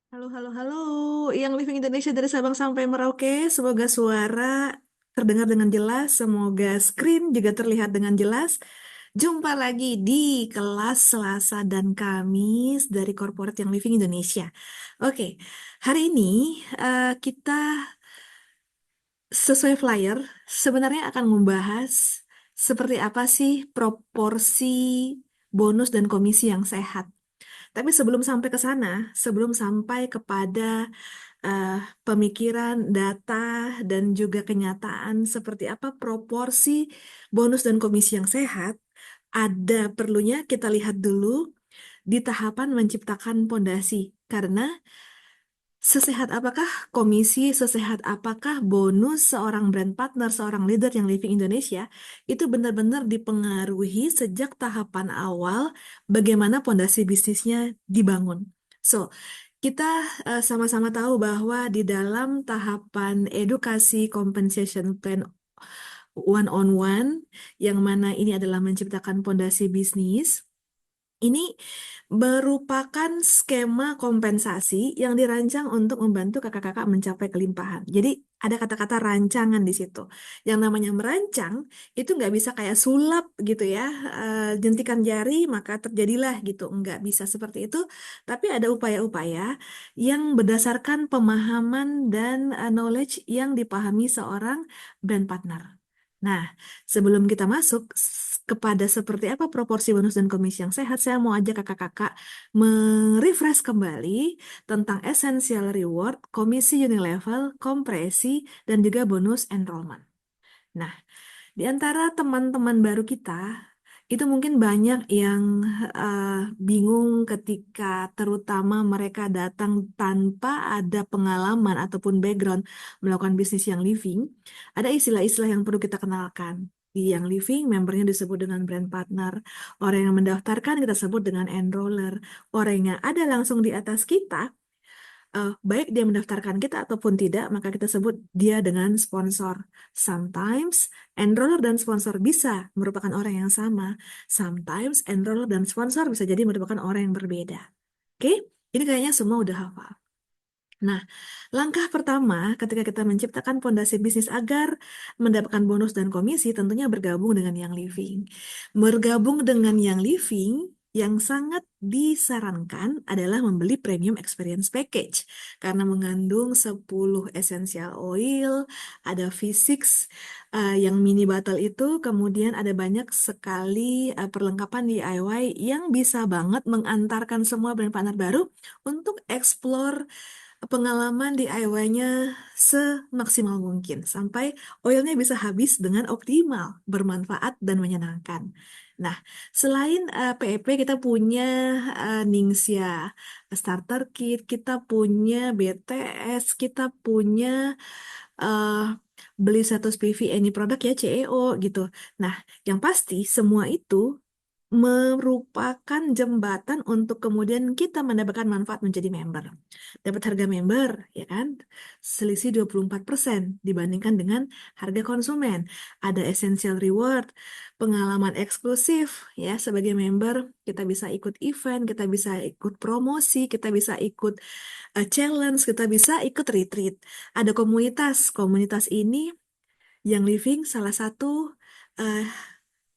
Halo, halo, halo. Yang Living Indonesia dari Sabang sampai Merauke. Semoga suara terdengar dengan jelas. Semoga screen juga terlihat dengan jelas. Jumpa lagi di kelas Selasa dan Kamis dari Corporate Yang Living Indonesia. Oke, hari ini kita sesuai flyer sebenarnya akan membahas seperti apa sih proporsi bonus dan komisi yang sehat. Tapi sebelum sampai ke sana, sebelum sampai kepada eh, pemikiran, data, dan juga kenyataan seperti apa proporsi bonus dan komisi yang sehat, ada perlunya kita lihat dulu di tahapan menciptakan pondasi. Karena sesehat apakah komisi, sesehat apakah bonus seorang brand partner, seorang leader yang living Indonesia, itu benar-benar dipengaruhi sejak tahapan awal bagaimana pondasi bisnisnya dibangun. So, kita sama-sama tahu bahwa di dalam tahapan edukasi compensation plan one on one, yang mana ini adalah menciptakan pondasi bisnis, ini merupakan skema kompensasi yang dirancang untuk membantu kakak-kakak mencapai kelimpahan. Jadi ada kata-kata rancangan di situ. Yang namanya merancang itu nggak bisa kayak sulap gitu ya, jentikan jari maka terjadilah gitu. Nggak bisa seperti itu. Tapi ada upaya-upaya yang berdasarkan pemahaman dan knowledge yang dipahami seorang brand partner. Nah, sebelum kita masuk kepada seperti apa proporsi bonus dan komisi yang sehat, saya mau ajak kakak-kakak merefresh kembali tentang essential reward, komisi unilevel, kompresi, dan juga bonus enrollment. Nah, di antara teman-teman baru kita, itu mungkin banyak yang eh, bingung ketika terutama mereka datang tanpa ada pengalaman ataupun background melakukan bisnis yang living. Ada istilah-istilah yang perlu kita kenalkan. Di yang living, membernya disebut dengan brand partner. Orang yang mendaftarkan kita sebut dengan enroller. Orang yang ada langsung di atas kita, baik dia mendaftarkan kita ataupun tidak, maka kita sebut dia dengan sponsor. Sometimes enroller dan sponsor bisa merupakan orang yang sama. Sometimes enroller dan sponsor bisa jadi merupakan orang yang berbeda. Oke, ini kayaknya semua udah hafal. Nah, langkah pertama ketika kita menciptakan pondasi bisnis agar mendapatkan bonus dan komisi tentunya bergabung dengan yang living. Bergabung dengan yang living yang sangat disarankan adalah membeli premium experience package karena mengandung 10 essential oil, ada V6 yang mini bottle itu, kemudian ada banyak sekali perlengkapan DIY yang bisa banget mengantarkan semua brand partner baru untuk explore pengalaman DIY-nya semaksimal mungkin sampai oilnya bisa habis dengan optimal, bermanfaat dan menyenangkan. Nah, selain PEP kita punya Ningxia Starter Kit, kita punya BTS, kita punya eh, beli 100 PV any produk ya CEO gitu. Nah, yang pasti semua itu merupakan jembatan untuk kemudian kita mendapatkan manfaat menjadi member. Dapat harga member, ya kan? Selisih 24% dibandingkan dengan harga konsumen. Ada essential reward, pengalaman eksklusif ya sebagai member, kita bisa ikut event, kita bisa ikut promosi, kita bisa ikut challenge, kita bisa ikut retreat. Ada komunitas. Komunitas ini yang living salah satu eh,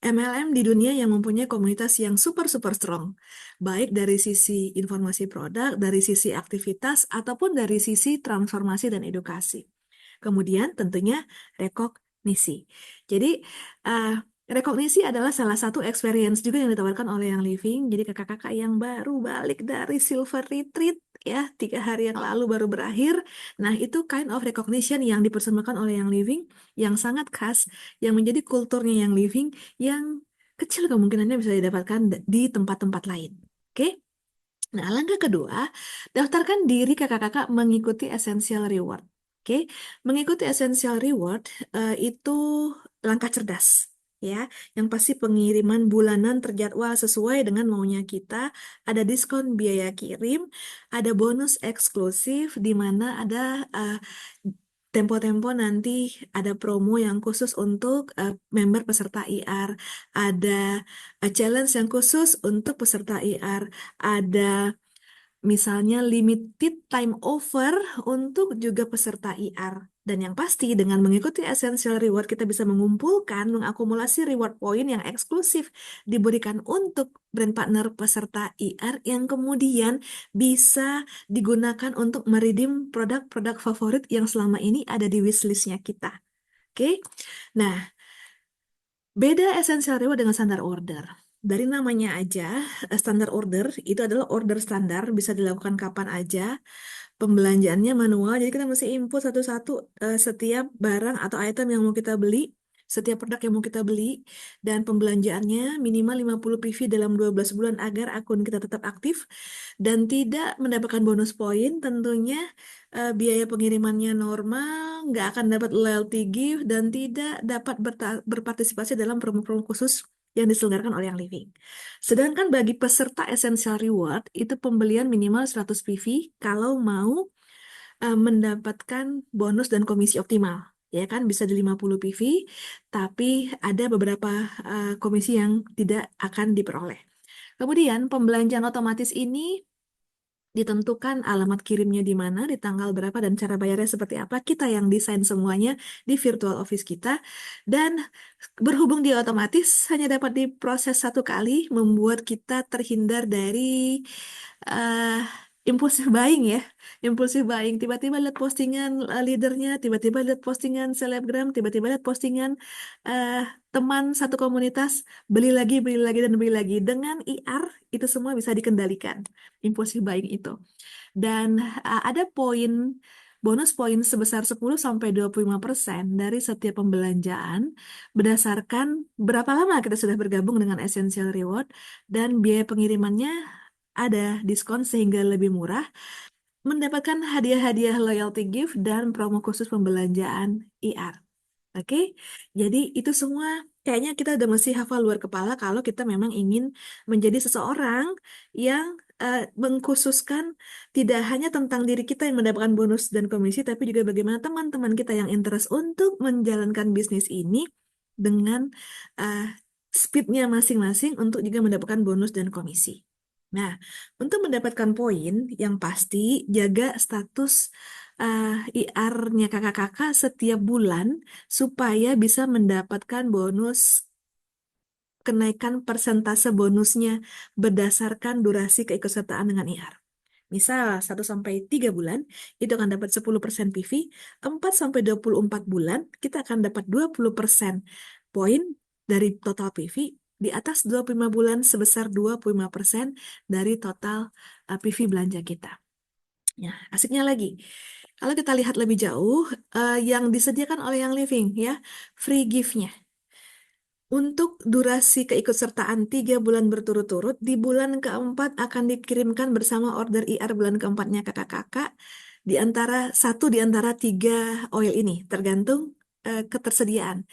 MLM di dunia yang mempunyai komunitas yang super super strong, baik dari sisi informasi produk, dari sisi aktivitas, ataupun dari sisi transformasi dan edukasi. Kemudian tentunya rekognisi. Jadi eh, rekognisi adalah salah satu experience juga yang ditawarkan oleh yang living. Jadi kakak-kakak yang baru balik dari Silver Retreat ya 3 hari yang lalu baru berakhir. Nah itu kind of recognition yang dipersembahkan oleh yang living yang sangat khas, yang menjadi kulturnya yang living yang kecil kemungkinannya bisa didapatkan di tempat-tempat lain. Oke? Nah, langkah kedua, daftarkan diri kakak-kakak mengikuti essential reward. Oke, mengikuti essential reward itu langkah cerdas, ya. Yang pasti pengiriman bulanan terjadwal sesuai dengan maunya kita. Ada diskon biaya kirim, ada bonus eksklusif di mana ada eh, tempo-tempo nanti ada promo yang khusus untuk member peserta IR, ada challenge yang khusus untuk peserta IR, ada Misalnya limited time offer untuk juga peserta IR. Dan yang pasti dengan mengikuti Essential Reward kita bisa mengumpulkan, mengakumulasi reward point yang eksklusif diberikan untuk brand partner peserta IR yang kemudian bisa digunakan untuk meredeem produk-produk favorit yang selama ini ada di wishlistnya kita. Oke, nah beda essential reward dengan standar order. Dari namanya aja, standar order itu adalah order standar, bisa dilakukan kapan aja. Pembelanjaannya manual, jadi kita mesti input satu-satu setiap barang atau item yang mau kita beli, setiap produk yang mau kita beli, dan pembelanjaannya minimal 50 PV dalam 12 bulan agar akun kita tetap aktif dan tidak mendapatkan bonus poin. Tentunya biaya pengirimannya normal, nggak akan dapat loyalty gift, dan tidak dapat berpartisipasi dalam promo-promo khusus yang diselenggarakan oleh Yang Living. Sedangkan bagi peserta Essential Reward, itu pembelian minimal 100 PV kalau mau mendapatkan bonus dan komisi optimal. Ya kan, bisa di 50 PV, tapi ada beberapa komisi yang tidak akan diperoleh. Kemudian, pembelanjaan otomatis ini ditentukan alamat kirimnya di mana, di tanggal berapa, dan cara bayarnya seperti apa. Kita yang desain semuanya di virtual office kita. Dan berhubung dia otomatis, hanya dapat diproses satu kali, membuat kita terhindar dari uh, impulsif buying ya. Impulsif buying. Tiba-tiba lihat postingan leadernya, tiba-tiba lihat postingan selebgram, tiba-tiba lihat postingan uh, teman satu komunitas, beli lagi, dan beli lagi. Dengan IR, itu semua bisa dikendalikan impulsif buying itu. Dan ada bonus poin sebesar 10-25% dari setiap pembelanjaan berdasarkan berapa lama kita sudah bergabung dengan Essential Reward dan biaya pengirimannya ada diskon sehingga lebih murah, mendapatkan hadiah-hadiah loyalty gift dan promo khusus pembelanjaan IR. Oke, jadi itu semua kayaknya kita udah mesti hafal luar kepala kalau kita memang ingin menjadi seseorang yang mengkhususkan tidak hanya tentang diri kita yang mendapatkan bonus dan komisi, tapi juga bagaimana teman-teman kita yang interest untuk menjalankan bisnis ini dengan uh, speednya masing-masing untuk juga mendapatkan bonus dan komisi. Nah, untuk mendapatkan poin yang pasti, jaga status IR-nya kakak-kakak setiap bulan supaya bisa mendapatkan bonus kenaikan persentase bonusnya berdasarkan durasi keikutsertaan dengan IR. Misal 1 sampai 3 bulan itu akan dapat 10% PV, 4 sampai 24 bulan kita akan dapat 20% poin dari total PV, di atas 25 bulan sebesar 25% dari total PV belanja kita. Ya, asiknya lagi. Kalau kita lihat lebih jauh, yang disediakan oleh Yang Living ya, free gift-nya. Untuk durasi keikutsertaan 3 bulan berturut-turut, di bulan keempat akan dikirimkan bersama order IR bulan keempatnya kakak-kakak di antara satu di antara 3 oil ini, tergantung ketersediaan.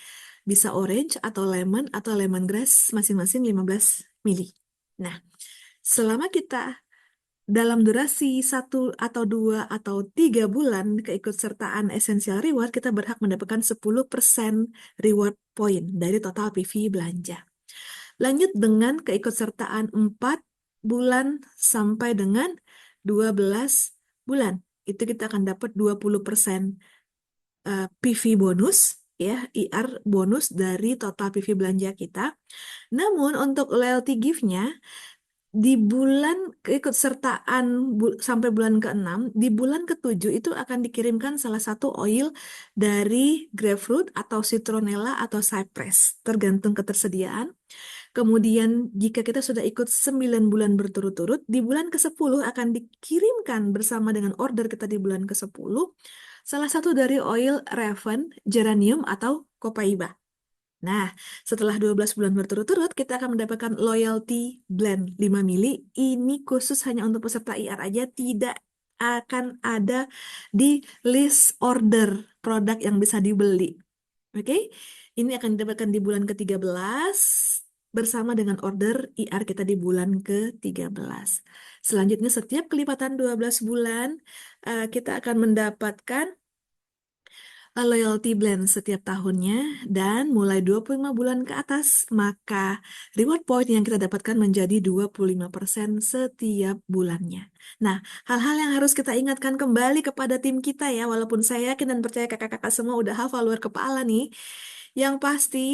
Bisa orange atau lemon atau lemongrass masing-masing 15 mili. Nah, selama kita dalam durasi 1 atau 2 atau 3 bulan keikutsertaan Essential Reward, kita berhak mendapatkan 10% reward point dari total PV belanja. Lanjut dengan keikutsertaan 4 bulan sampai dengan 12 bulan. Itu kita akan dapat 20% PV bonus, ya, IR bonus dari total PV belanja kita. Namun untuk loyalty gift-nya, di bulan keikutsertaan sampai bulan ke-6, di bulan ke-7 itu akan dikirimkan salah satu oil dari grapefruit atau citronella atau cypress, tergantung ketersediaan. Kemudian jika kita sudah ikut 9 bulan berturut-turut, di bulan ke-10 akan dikirimkan bersama dengan order kita di bulan ke-10, salah satu dari oil Raven, geranium atau copaiba. Nah, setelah 12 bulan berturut-turut, kita akan mendapatkan loyalty blend 5 mili. Ini khusus hanya untuk peserta IR aja, tidak akan ada di list order produk yang bisa dibeli. Oke, ini akan didapatkan di bulan ke-13 bersama dengan order IR kita di bulan ke-13. Selanjutnya, setiap kelipatan 12 bulan, kita akan mendapatkan loyalty blend setiap tahunnya dan mulai 25 bulan ke atas, maka reward point yang kita dapatkan menjadi 25% setiap bulannya. Nah, hal-hal yang harus kita ingatkan kembali kepada tim kita ya, walaupun saya yakin dan percaya kakak-kakak semua udah hafal luar kepala nih. Yang pasti,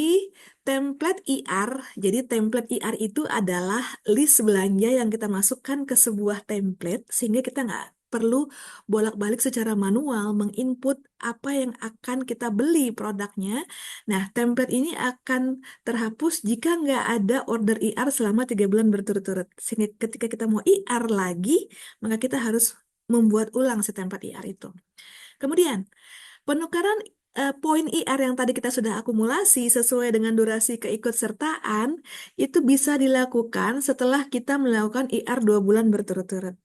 template IR, jadi template IR itu adalah list belanja yang kita masukkan ke sebuah template, sehingga kita nggak perlu bolak-balik secara manual menginput apa yang akan kita beli produknya. Nah, template ini akan terhapus jika nggak ada order IR selama 3 bulan berturut-turut. Sehingga ketika kita mau IR lagi, maka kita harus membuat ulang si template IR itu. Kemudian, penukaran poin IR yang tadi kita sudah akumulasi sesuai dengan durasi keikutsertaan itu bisa dilakukan setelah kita melakukan IR 2 bulan berturut-turut.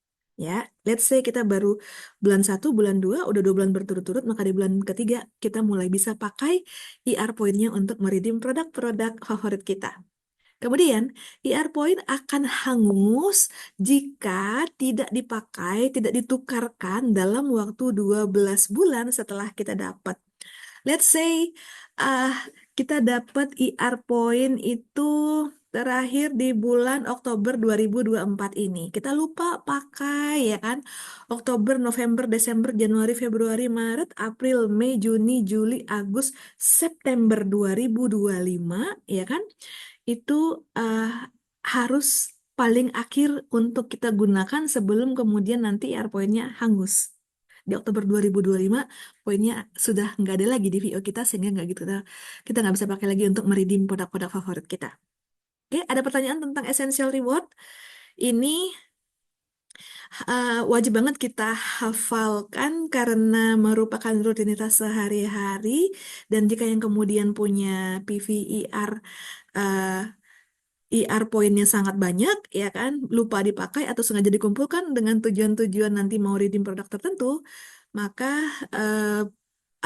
Ya, let's say kita baru bulan 1, bulan 2, udah 2 bulan berturut-turut, maka di bulan ketiga kita mulai bisa pakai IR poinnya untuk meridim produk-produk favorit kita. Kemudian, IR point akan hangus jika tidak dipakai, tidak ditukarkan dalam waktu 12 bulan setelah kita dapat. Let's say uh, kita dapat IR point itu terakhir di bulan Oktober 2024 ini. Kita lupa pakai ya kan. Oktober, November, Desember, Januari, Februari, Maret, April, Mei, Juni, Juli, Agustus, September 2025 ya kan. Itu uh, harus paling akhir untuk kita gunakan sebelum kemudian nanti IR point-nya hangus. Di Oktober 2025 poinnya sudah nggak ada lagi di VO kita sehingga nggak gitu kita nggak bisa pakai lagi untuk meridim produk-produk favorit kita. Oke, ada pertanyaan tentang essential reward. Ini wajib banget kita hafalkan karena merupakan rutinitas sehari-hari dan jika yang kemudian punya PVIR IR poinnya sangat banyak, ya kan, lupa dipakai atau sengaja dikumpulkan dengan tujuan-tujuan nanti mau redeem produk tertentu, maka eh,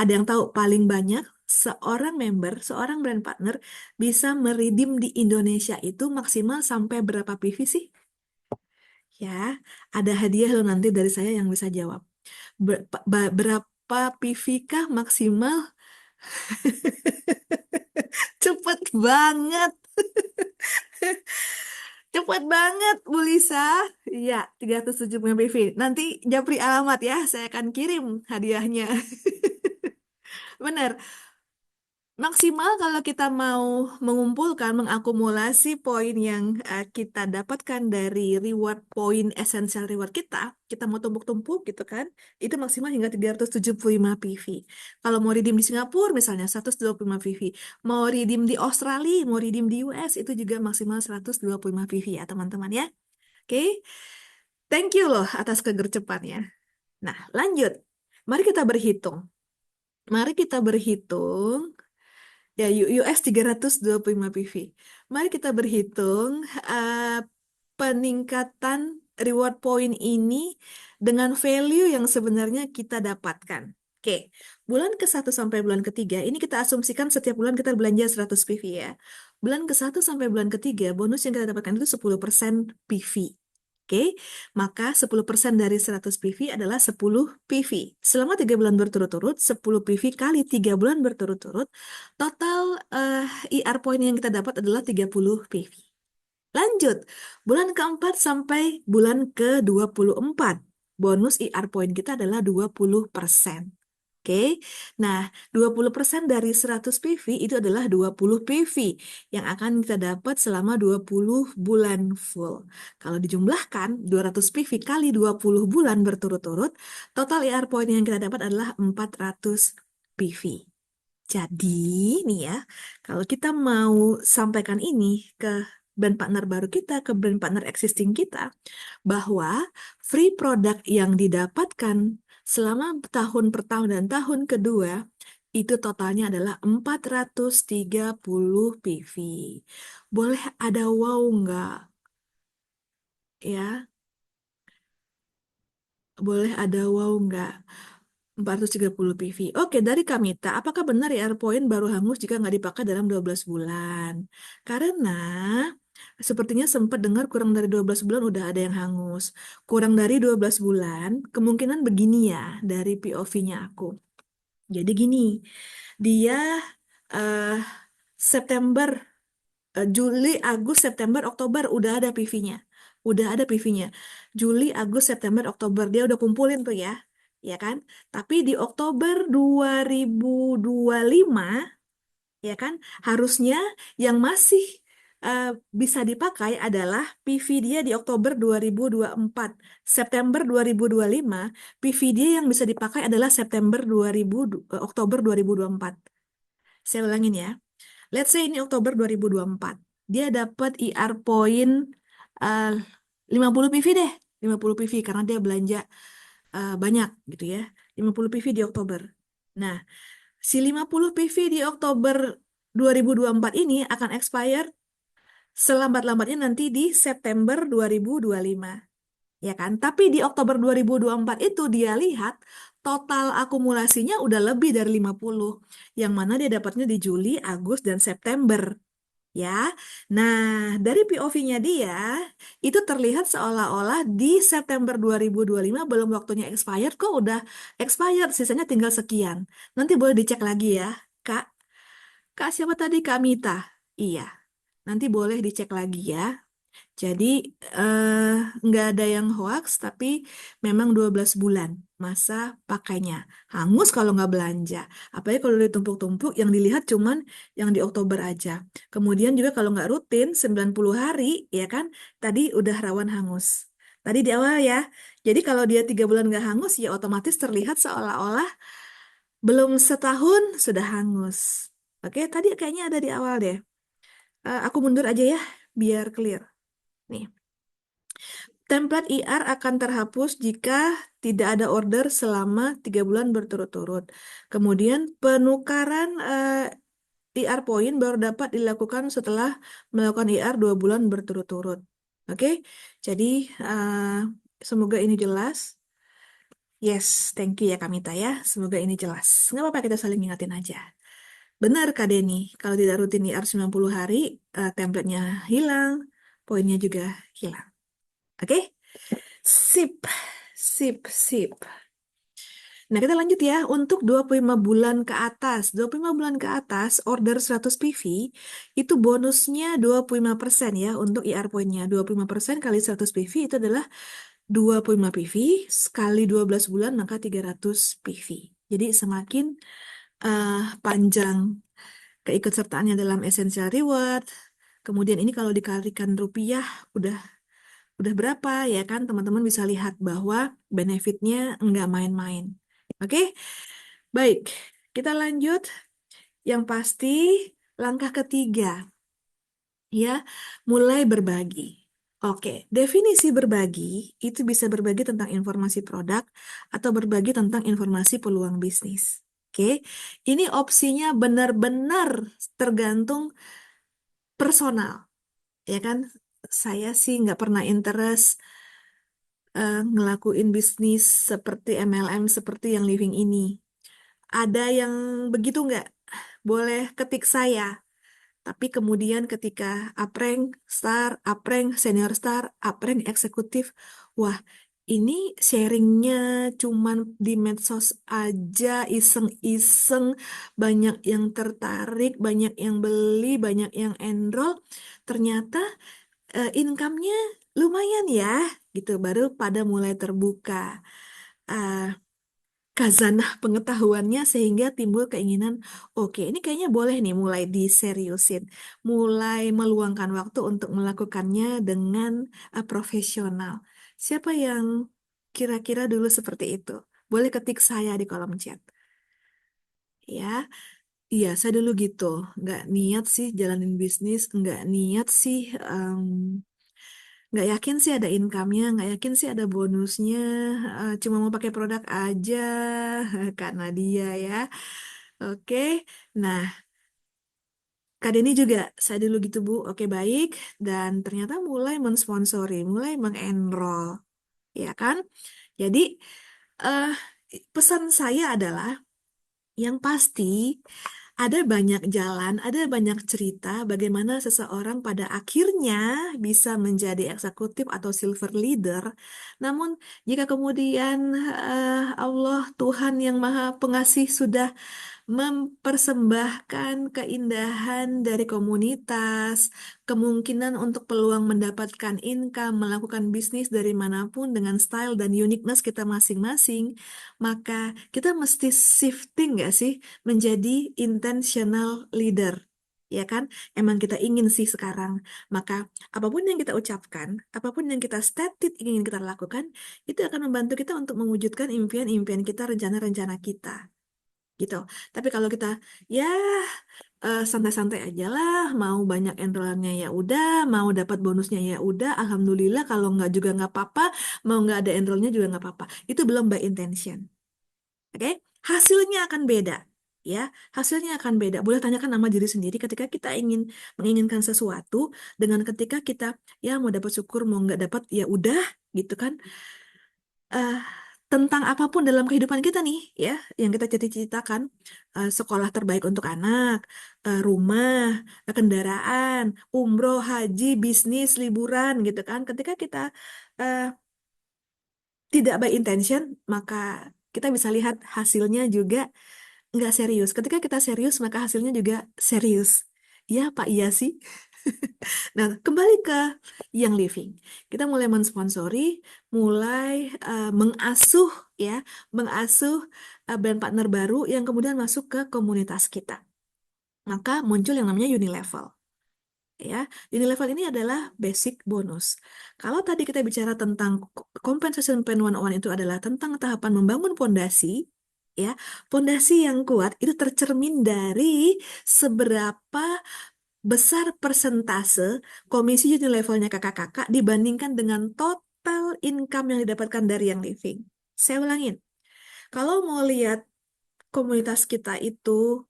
ada yang tahu paling banyak seorang member, seorang brand partner bisa meredeem di Indonesia itu maksimal sampai berapa PV sih? Ya, ada hadiah loh nanti dari saya yang bisa jawab. Berapa PV kah maksimal? Cepet banget. Cepet banget, Bu Lisa. Iya, 375 PV. Nanti japri alamat ya, saya akan kirim hadiahnya. Bener, maksimal kalau kita mau mengumpulkan, mengakumulasi poin yang kita dapatkan dari reward point essential reward kita mau tumpuk-tumpuk gitu kan, itu maksimal hingga 375 PV. Kalau mau redeem di Singapura misalnya 125 PV, mau redeem di Australia, mau redeem di US itu juga maksimal 125 PV ya teman-teman ya. Oke, thank you loh atas kegercepannya. Nah, lanjut. Mari kita berhitung. Mari kita berhitung. Ya, US 325 PV. Mari kita berhitung peningkatan reward point ini dengan value yang sebenarnya kita dapatkan. Oke, bulan ke-1 sampai bulan ketiga, ini kita asumsikan setiap bulan kita belanja 100 PV ya. Bulan ke-1 sampai bulan ketiga, bonus yang kita dapatkan itu 10% PV. Oke, maka 10% dari 100 PV adalah 10 PV. Selama 3 bulan berturut-turut, 10 PV kali 3 bulan berturut-turut, total IR point yang kita dapat adalah 30 PV. Lanjut, bulan keempat sampai bulan ke-24. Bonus IR point kita adalah 20%. Oke, nah 20% dari 100 PV itu adalah 20 PV yang akan kita dapat selama 20 bulan full. Kalau dijumlahkan 200 PV kali 20 bulan berturut-turut, total IR point yang kita dapat adalah 400 PV. Jadi nih ya, kalau kita mau sampaikan ini ke brand partner baru kita, ke brand partner existing kita, bahwa free product yang didapatkan selama tahun pertama dan tahun kedua itu totalnya adalah 430 PV. Boleh ada wow nggak? Ya, boleh ada wow nggak? 430 PV. Oke, dari Kamita, apakah benar ya AirPoint baru hangus jika nggak dipakai dalam 12 bulan? Karena sepertinya sempat dengar kurang dari 12 bulan udah ada yang hangus. Kurang dari 12 bulan, kemungkinan begini ya dari POV-nya aku. Jadi gini, dia eh, September, Juli, Agustus, September, Oktober udah ada PV-nya. Udah ada PV-nya. Juli, Agustus, September, Oktober dia udah kumpulin tuh ya. Ya kan? Tapi di Oktober 2025 ya kan, harusnya yang masih eh, bisa dipakai adalah PV dia di Oktober 2024. September 2025, PV dia yang bisa dipakai adalah September 2000, Oktober 2024. Saya ulangin ya. Let's say ini Oktober 2024. Dia dapat IR point eh, 50 PV deh. 50 PV karena dia belanja banyak gitu ya. 50 PV di Oktober. Nah, si 50 PV di Oktober 2024 ini akan expire selambat-lambatnya nanti di September 2025. Ya kan? Tapi di Oktober 2024 itu dia lihat total akumulasinya udah lebih dari 50. Yang mana dia dapatnya di Juli, Agustus, dan September. Ya, nah dari POV-nya dia itu terlihat seolah-olah di September 2025 belum waktunya expired kok udah expired, sisanya tinggal sekian. Nanti boleh dicek lagi ya, Kak. Kak siapa tadi? Kak Mita. Iya, nanti boleh dicek lagi ya. Jadi eh, nggak ada yang hoax, tapi memang 12 bulan masa pakainya. Hangus kalau nggak belanja. Apalagi kalau ditumpuk-tumpuk, yang dilihat cuman yang di Oktober aja. Kemudian juga kalau nggak rutin, 90 hari, ya kan, tadi udah rawan hangus. Tadi di awal ya. Jadi kalau dia 3 bulan nggak hangus, ya otomatis terlihat seolah-olah belum setahun sudah hangus. Oke, tadi kayaknya ada di awal deh. Aku mundur aja ya, biar clear. Nih. Template IR akan terhapus jika tidak ada order selama 3 bulan berturut-turut. Kemudian penukaran IR point baru dapat dilakukan setelah melakukan IR 2 bulan berturut-turut. Oke, jadi eh, semoga ini jelas. Yes, thank you ya Kamita ya. Semoga ini jelas. Nggak apa-apa kita saling ingatin aja. Benar Kak Denny, kalau tidak rutin IR 90 hari, template-nya hilang, poinnya juga hilang. Oke? Sip, sip, sip. Nah, kita lanjut ya. Untuk 25 bulan ke atas, 25 bulan ke atas, order 100 PV, itu bonusnya 25% ya untuk IR point-nya. 25% kali 100 PV itu adalah 25 PV, sekali 12 bulan maka 300 PV. Jadi semakin panjang keikutsertaannya dalam essential reward. Kemudian ini kalau dikalikan rupiah, udah berapa ya kan teman-teman bisa lihat bahwa benefitnya nggak main-main. Oke, baik. Kita lanjut. Yang pasti langkah ketiga ya, mulai berbagi. Oke, definisi berbagi itu bisa berbagi tentang informasi produk atau berbagi tentang informasi peluang bisnis. Oke, ini opsinya benar-benar tergantung personal, ya kan? Saya sih nggak pernah interest ngelakuin bisnis seperti MLM seperti yang living ini. Ada yang begitu nggak? Boleh ketik saya. Tapi kemudian ketika uprank star, uprank senior star, uprank eksekutif, wah ini sharingnya cuman di medsos aja, iseng-iseng, banyak yang tertarik, banyak yang beli, banyak yang enroll. Ternyata income-nya lumayan ya, gitu. Baru pada mulai terbuka uh, khazanah pengetahuannya sehingga timbul keinginan, oke, ini kayaknya boleh nih mulai diseriusin, mulai meluangkan waktu untuk melakukannya dengan profesional. Siapa yang kira-kira dulu seperti itu? Boleh ketik saya di kolom chat. Ya, iya, saya dulu gitu. Nggak niat sih jalanin bisnis, nggak niat sih nggak yakin sih ada income-nya, nggak yakin sih ada bonusnya, cuma mau pakai produk aja karena dia ya. Oke, nah Kak Denny juga saya dulu gitu Bu, oke baik, dan ternyata mulai mensponsori, mulai mengenroll, ya kan? Jadi eh, pesan saya adalah yang pasti Ada banyak jalan, ada banyak cerita bagaimana seseorang pada akhirnya bisa menjadi eksekutif atau silver leader. Namun, jika kemudian Allah, Tuhan yang Maha Pengasih, sudah mempersembahkan keindahan dari komunitas, kemungkinan untuk peluang mendapatkan income, melakukan bisnis dari manapun dengan style dan uniqueness kita masing-masing, maka kita mesti shifting nggak sih menjadi intentional leader. Ya kan? Emang kita ingin sih sekarang. Maka apapun yang kita ucapkan, apapun yang kita stated ingin kita lakukan, itu akan membantu kita untuk mewujudkan impian-impian kita, rencana-rencana kita gitu. Tapi kalau kita ya santai-santai aja lah, mau banyak enrollnya ya udah, mau dapat bonusnya ya udah, alhamdulillah. Kalau nggak juga nggak apa-apa, mau nggak ada enrollnya juga nggak apa-apa. Itu belum by intention, oke? Hasilnya akan beda, ya. Hasilnya akan beda. Boleh tanyakan sama diri sendiri ketika kita menginginkan sesuatu dengan ketika kita ya mau dapat syukur, mau nggak dapat ya udah, gitu kan? eh, Tentang apapun dalam kehidupan kita nih ya yang kita cita-citakan, sekolah terbaik untuk anak, rumah, kendaraan, umroh, haji, bisnis, liburan gitu kan, ketika kita eh, tidak by intention, maka kita bisa lihat hasilnya juga nggak serius. Ketika kita serius maka hasilnya juga serius. Iya Pak, iya sih. Nah, kembali ke Young Living. Kita mulai mensponsori, mulai mengasuh ya, mengasuh brand partner baru yang kemudian masuk ke komunitas kita. Maka muncul yang namanya Unilevel. Ya, Unilevel ini adalah basic bonus. Kalau tadi kita bicara tentang compensation plan 101 itu adalah tentang tahapan membangun pondasi, ya, pondasi yang kuat itu tercermin dari seberapa besar persentase komisi unit levelnya kakak-kakak dibandingkan dengan total income yang didapatkan dari yang living. Saya ulangin, kalau mau lihat komunitas kita itu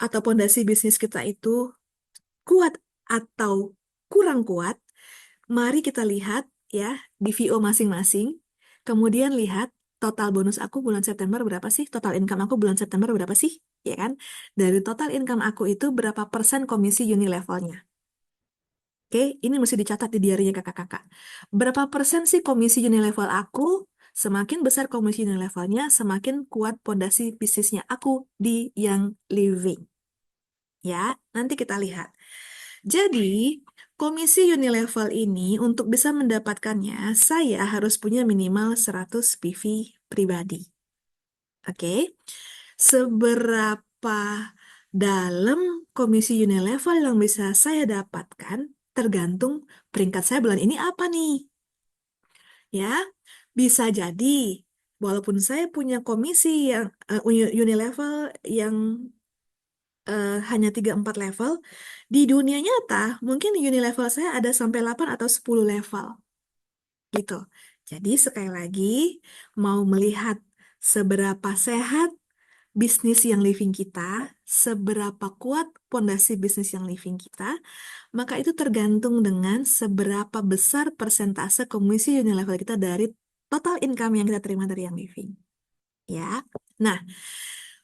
atau pondasi bisnis kita itu kuat atau kurang kuat, mari kita lihat ya di VO masing-masing. Kemudian lihat total bonus aku bulan September berapa sih? Total income aku bulan September berapa sih? Ya kan? Dari total income aku itu berapa persen komisi unilevelnya? Oke, ini mesti dicatat di diarinya kakak-kakak. Berapa persen sih komisi unilevel aku? Semakin besar komisi unilevelnya, semakin kuat pondasi bisnisnya aku di yang living. Ya, nanti kita lihat. Jadi, komisi unilevel ini untuk bisa mendapatkannya, saya harus punya minimal 100 PV pribadi. Oke, seberapa dalam komisi unilevel yang bisa saya dapatkan tergantung peringkat saya bulan ini apa nih. Ya, bisa jadi walaupun saya punya komisi yang unilevel yang hanya 3-4 level, di dunia nyata mungkin unilevel saya ada sampai 8 atau 10 level gitu. Jadi sekali lagi mau melihat seberapa sehat bisnis yang living kita, seberapa kuat pondasi bisnis yang living kita, maka itu tergantung dengan seberapa besar persentase komisi unilevel kita dari total income yang kita terima dari yang living. Ya. Nah,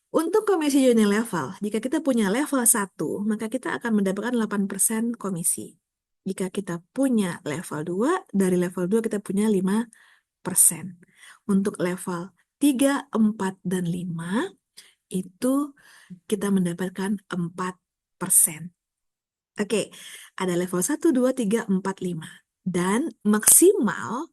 untuk komisi unilevel, jika kita punya level 1, maka kita akan mendapatkan 8% komisi. Jika kita punya level 2, dari level 2 kita punya 5%. Untuk level 3, 4, dan 5, itu kita mendapatkan 4%. Oke, ada level 1, 2, 3, 4, 5. Dan maksimal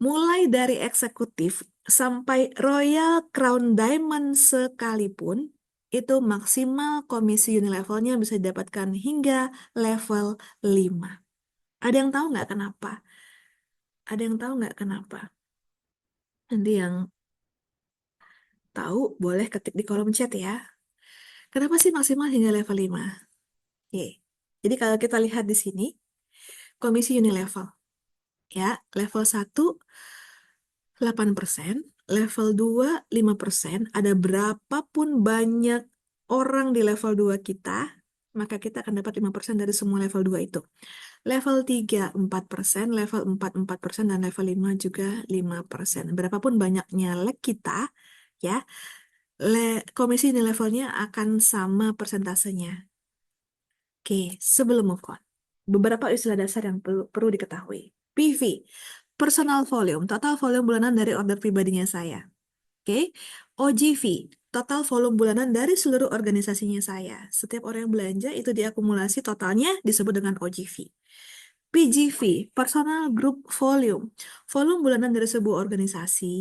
mulai dari eksekutif sampai Royal Crown Diamond sekalipun, itu maksimal komisi unilevelnya bisa didapatkan hingga level 5. Ada yang tahu nggak kenapa? Ada yang tahu nggak kenapa? Nanti yang tahu boleh ketik di kolom chat ya. Kenapa sih maksimal hingga level 5? Ye. Jadi kalau kita lihat di sini, komisi unilevel. Ya, level 1 8%, level 2 5%, ada berapapun banyak orang di level 2 kita, maka kita akan dapat 5% dari semua level 2 itu. Level 3 4%, level 4 4%, dan level 5 juga 5%. Berapapun banyaknya leg kita, ya, komisi ini levelnya akan sama persentasenya. Oke, sebelum move on, beberapa istilah dasar yang perlu diketahui. PV, personal volume, total volume bulanan dari order pribadinya saya. Oke, OGV, total volume bulanan dari seluruh organisasinya saya. Setiap orang yang belanja itu diakumulasi totalnya disebut dengan OGV. PGV, personal group volume, volume bulanan dari sebuah organisasi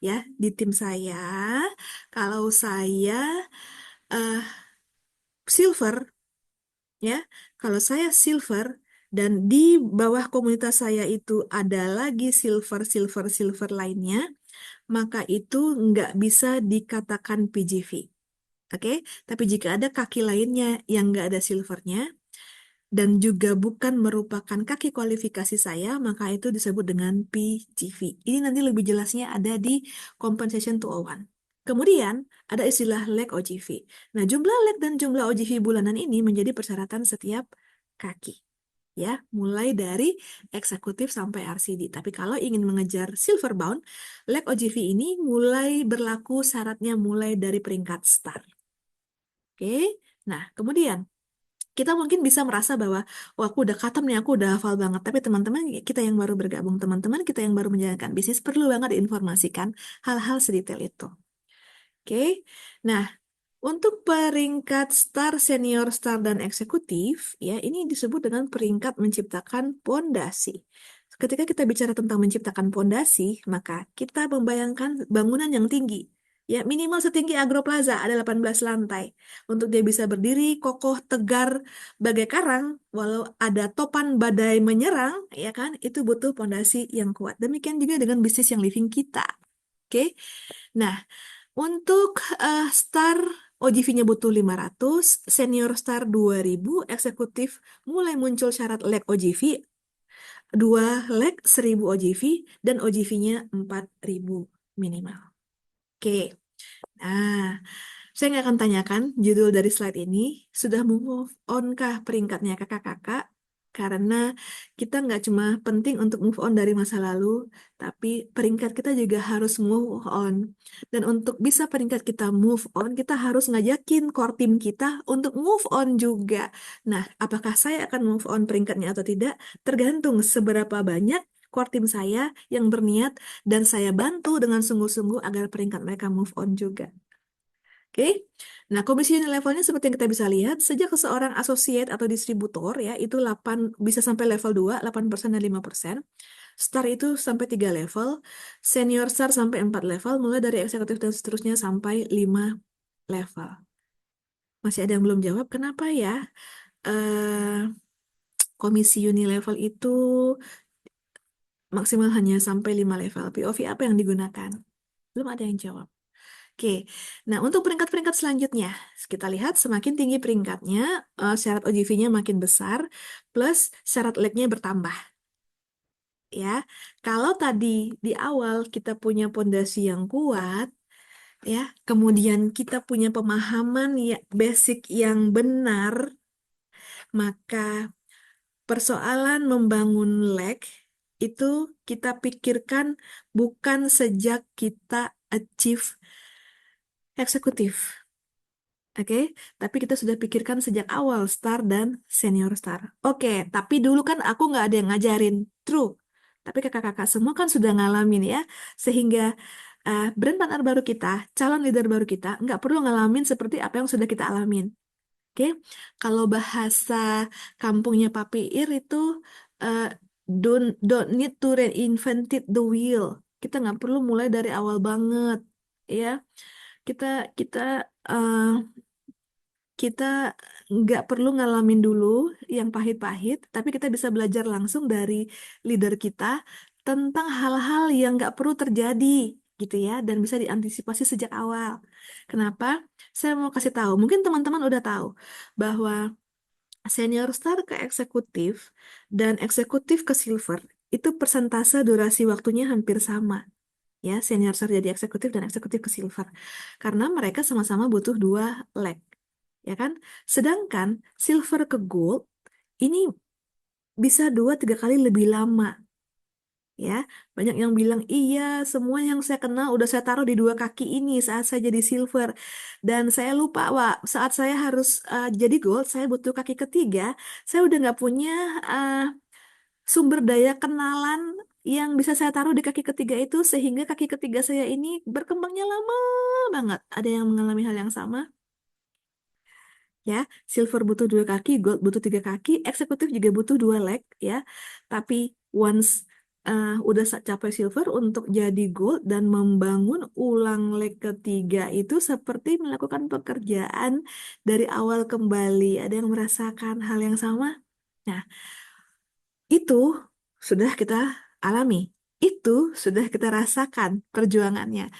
ya di tim saya. Kalau saya eh, silver ya, kalau saya silver dan di bawah komunitas saya itu ada lagi silver lainnya, maka itu nggak bisa dikatakan PGV. Oke, tapi jika ada kaki lainnya yang nggak ada silvernya dan juga bukan merupakan kaki kualifikasi saya, maka itu disebut dengan PGV. Ini nanti lebih jelasnya ada di Compensation 201. Kemudian ada istilah leg OGV. Nah, jumlah leg dan jumlah OGV bulanan ini menjadi persyaratan setiap kaki. Ya, mulai dari eksekutif sampai RCD. Tapi kalau ingin mengejar silver bound, leg OGV ini mulai berlaku syaratnya mulai dari peringkat start. Oke, nah kemudian kita mungkin bisa merasa bahwa, oh aku udah khatam nih, aku udah hafal banget. Tapi teman-teman kita yang baru bergabung, teman-teman kita yang baru menjalankan bisnis, perlu banget diinformasikan hal-hal sedetail itu. Oke, nah untuk peringkat star, senior star, dan eksekutif, ya ini disebut dengan peringkat menciptakan pondasi. Ketika kita bicara tentang menciptakan pondasi, maka kita membayangkan bangunan yang tinggi. Ya, minimal setinggi Agroplaza, ada 18 lantai. Untuk dia bisa berdiri, kokoh, tegar, bagai karang, walau ada topan badai menyerang, ya kan, itu butuh pondasi yang kuat. Demikian juga dengan bisnis yang living kita. Oke, nah untuk star OGV-nya butuh 500, senior star 2000, eksekutif mulai muncul syarat leg OGV, 2 leg 1000 OGV, dan OGV-nya 4000 minimal. Oke, nah saya nggak akan tanyakan judul dari slide ini, sudah move on kah peringkatnya kakak-kakak? Karena kita nggak cuma penting untuk move on dari masa lalu, tapi peringkat kita juga harus move on. Dan untuk bisa peringkat kita move on, kita harus ngajakin core team kita untuk move on juga. Nah, apakah saya akan move on peringkatnya atau tidak? Tergantung seberapa banyak core team saya yang berniat dan saya bantu dengan sungguh-sungguh agar peringkat mereka move on juga. Oke, nah komisi unit levelnya seperti yang kita bisa lihat, sejak seseorang associate atau distributor ya, itu 8, bisa sampai level 2, 8% dan 5%. Star itu sampai 3 level, senior star sampai 4 level, mulai dari eksekutif dan seterusnya sampai 5 level. Masih ada yang belum jawab, kenapa ya eh komisi unit level itu maksimal hanya sampai 5 level? POV apa yang digunakan? Belum ada yang jawab. Oke, nah untuk peringkat-peringkat selanjutnya, kita lihat semakin tinggi peringkatnya, syarat OGV-nya makin besar, plus syarat leg-nya bertambah. Ya, kalau tadi di awal kita punya pondasi yang kuat, ya, kemudian kita punya pemahaman ya basic yang benar, maka persoalan membangun leg itu kita pikirkan bukan sejak kita achieve eksekutif. Oke, tapi kita sudah pikirkan sejak awal star dan senior star. Oke, tapi dulu kan aku nggak ada yang ngajarin. True. Tapi kakak-kakak semua kan sudah ngalamin ya. Sehingga brand partner baru kita, calon leader baru kita, nggak perlu ngalamin seperti apa yang sudah kita alamin. Oke, kalau bahasa kampungnya Papi Ir itu uh, don't need to reinvent the wheel. Kita nggak perlu mulai dari awal banget, ya. Kita kita uh, kita nggak perlu ngalamin dulu yang pahit-pahit, tapi kita bisa belajar langsung dari leader kita tentang hal-hal yang nggak perlu terjadi, gitu ya, dan bisa diantisipasi sejak awal. Kenapa? Saya mau kasih tahu, mungkin teman-teman udah tahu bahwa senior star ke eksekutif dan eksekutif ke silver itu persentase durasi waktunya hampir sama. Ya, senior star jadi eksekutif dan eksekutif ke silver. Karena mereka sama-sama butuh 2 leg, ya kan? Sedangkan silver ke gold ini bisa 2-3 kali lebih lama, ya. Banyak yang bilang, iya, semua yang saya kenal udah saya taruh di dua kaki ini saat saya jadi silver. Dan saya lupa, Wak, saat saya harus jadi gold, saya butuh kaki ketiga. Saya udah nggak punya uh, sumber daya kenalan yang bisa saya taruh di kaki ketiga itu, sehingga kaki ketiga saya ini berkembangnya lama banget. Ada yang mengalami hal yang sama? Ya, silver butuh dua kaki, gold butuh tiga kaki, eksekutif juga butuh dua leg, ya. Tapi once udah capai silver, untuk jadi gold dan membangun ulang leg ketiga itu seperti melakukan pekerjaan dari awal kembali. Ada yang merasakan hal yang sama? Nah, itu sudah kita alami. Itu sudah kita rasakan perjuangannya.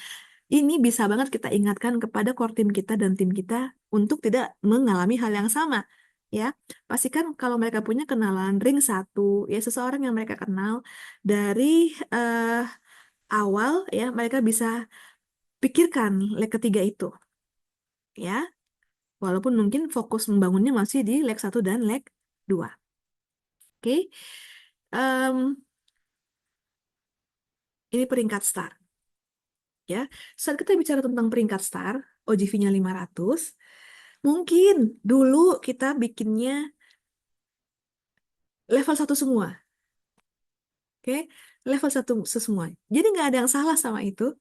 Ini bisa banget kita ingatkan kepada core team kita dan tim kita untuk tidak mengalami hal yang sama. Ya, pastikan kalau mereka punya kenalan ring satu, ya seseorang yang mereka kenal dari eh, awal, ya mereka bisa pikirkan leg ketiga itu, ya. Walaupun mungkin fokus membangunnya masih di leg satu dan leg dua. Oke. Em, ini peringkat start, ya. Saat kita bicara tentang peringkat start, OGV-nya 500. Mungkin dulu kita bikinnya level satu semua, oke? Level satu semua. Jadi nggak ada yang salah sama itu.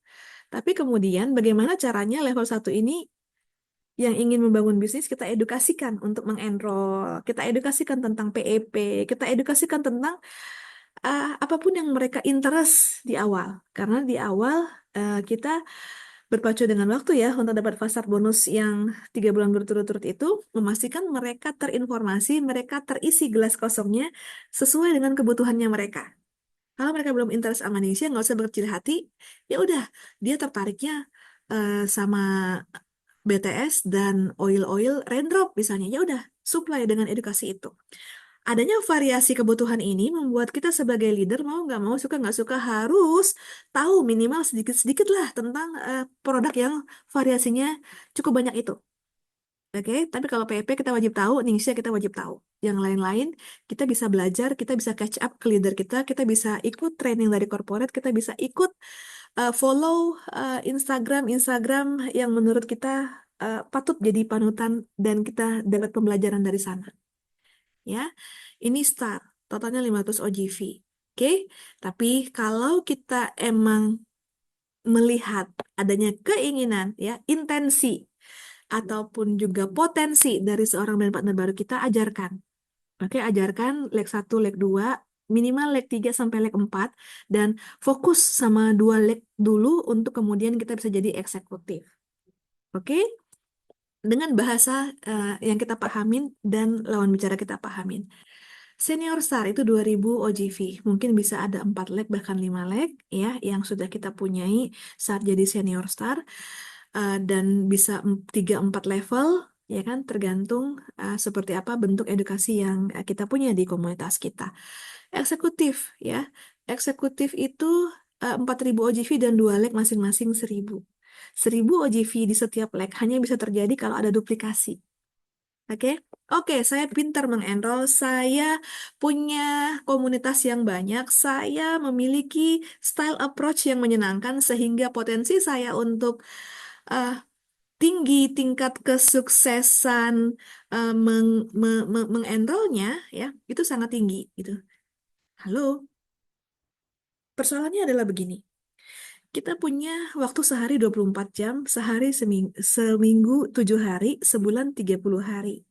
Tapi kemudian bagaimana caranya level satu ini yang ingin membangun bisnis kita edukasikan untuk mengenroll, kita edukasikan tentang PEP, kita edukasikan tentang apapun yang mereka interest di awal. Karena di awal kita berpacu dengan waktu ya untuk dapat fasar bonus yang 3 bulan berturut-turut itu, memastikan mereka terinformasi, mereka terisi gelas kosongnya sesuai dengan kebutuhannya mereka. Kalau mereka belum interest sama Indonesia, nggak usah berkecil hati. Ya udah, dia tertariknya sama BTS dan oil-oil raindrop misalnya. Ya udah, supply dengan edukasi itu. Adanya variasi kebutuhan ini membuat kita sebagai leader mau nggak mau, suka nggak suka, harus tahu minimal sedikit-sedikit lah tentang produk yang variasinya cukup banyak itu. Oke, tapi kalau PEP kita wajib tahu, Ningsia kita wajib tahu. Yang lain-lain kita bisa belajar, kita bisa catch up ke leader kita bisa ikut training dari corporate, kita bisa ikut follow Instagram yang menurut kita patut jadi panutan dan kita dapat pembelajaran dari sana. Ya, ini start, totalnya 500 OGV. Oke, tapi kalau kita emang melihat adanya keinginan, ya, intensi ataupun juga potensi dari seorang brand partner baru, kita ajarkan. Oke, ajarkan leg satu, leg 2, minimal leg 3 sampai leg 4, dan fokus sama dua leg dulu untuk kemudian kita bisa jadi eksekutif. Oke, dengan bahasa yang kita pahamin dan lawan bicara kita pahamin. Senior Star itu 2000 OGV, mungkin bisa ada 4 leg bahkan 5 leg ya yang sudah kita punyai saat jadi Senior Star, dan bisa 3-4 level, ya kan, tergantung seperti apa bentuk edukasi yang kita punya di komunitas kita. Eksekutif, ya, eksekutif itu 4000 OGV dan 2 leg masing-masing 1000. 1000 OGV di setiap leg hanya bisa terjadi kalau ada duplikasi. Oke, oke, saya pintar mengenroll, saya punya komunitas yang banyak, saya memiliki style approach yang menyenangkan sehingga potensi saya untuk uh, tinggi tingkat kesuksesan mengenrollnya, ya itu sangat tinggi gitu. Halo, persoalannya adalah begini. Kita punya waktu sehari 24 jam, sehari seminggu 7 hari, sebulan 30 hari.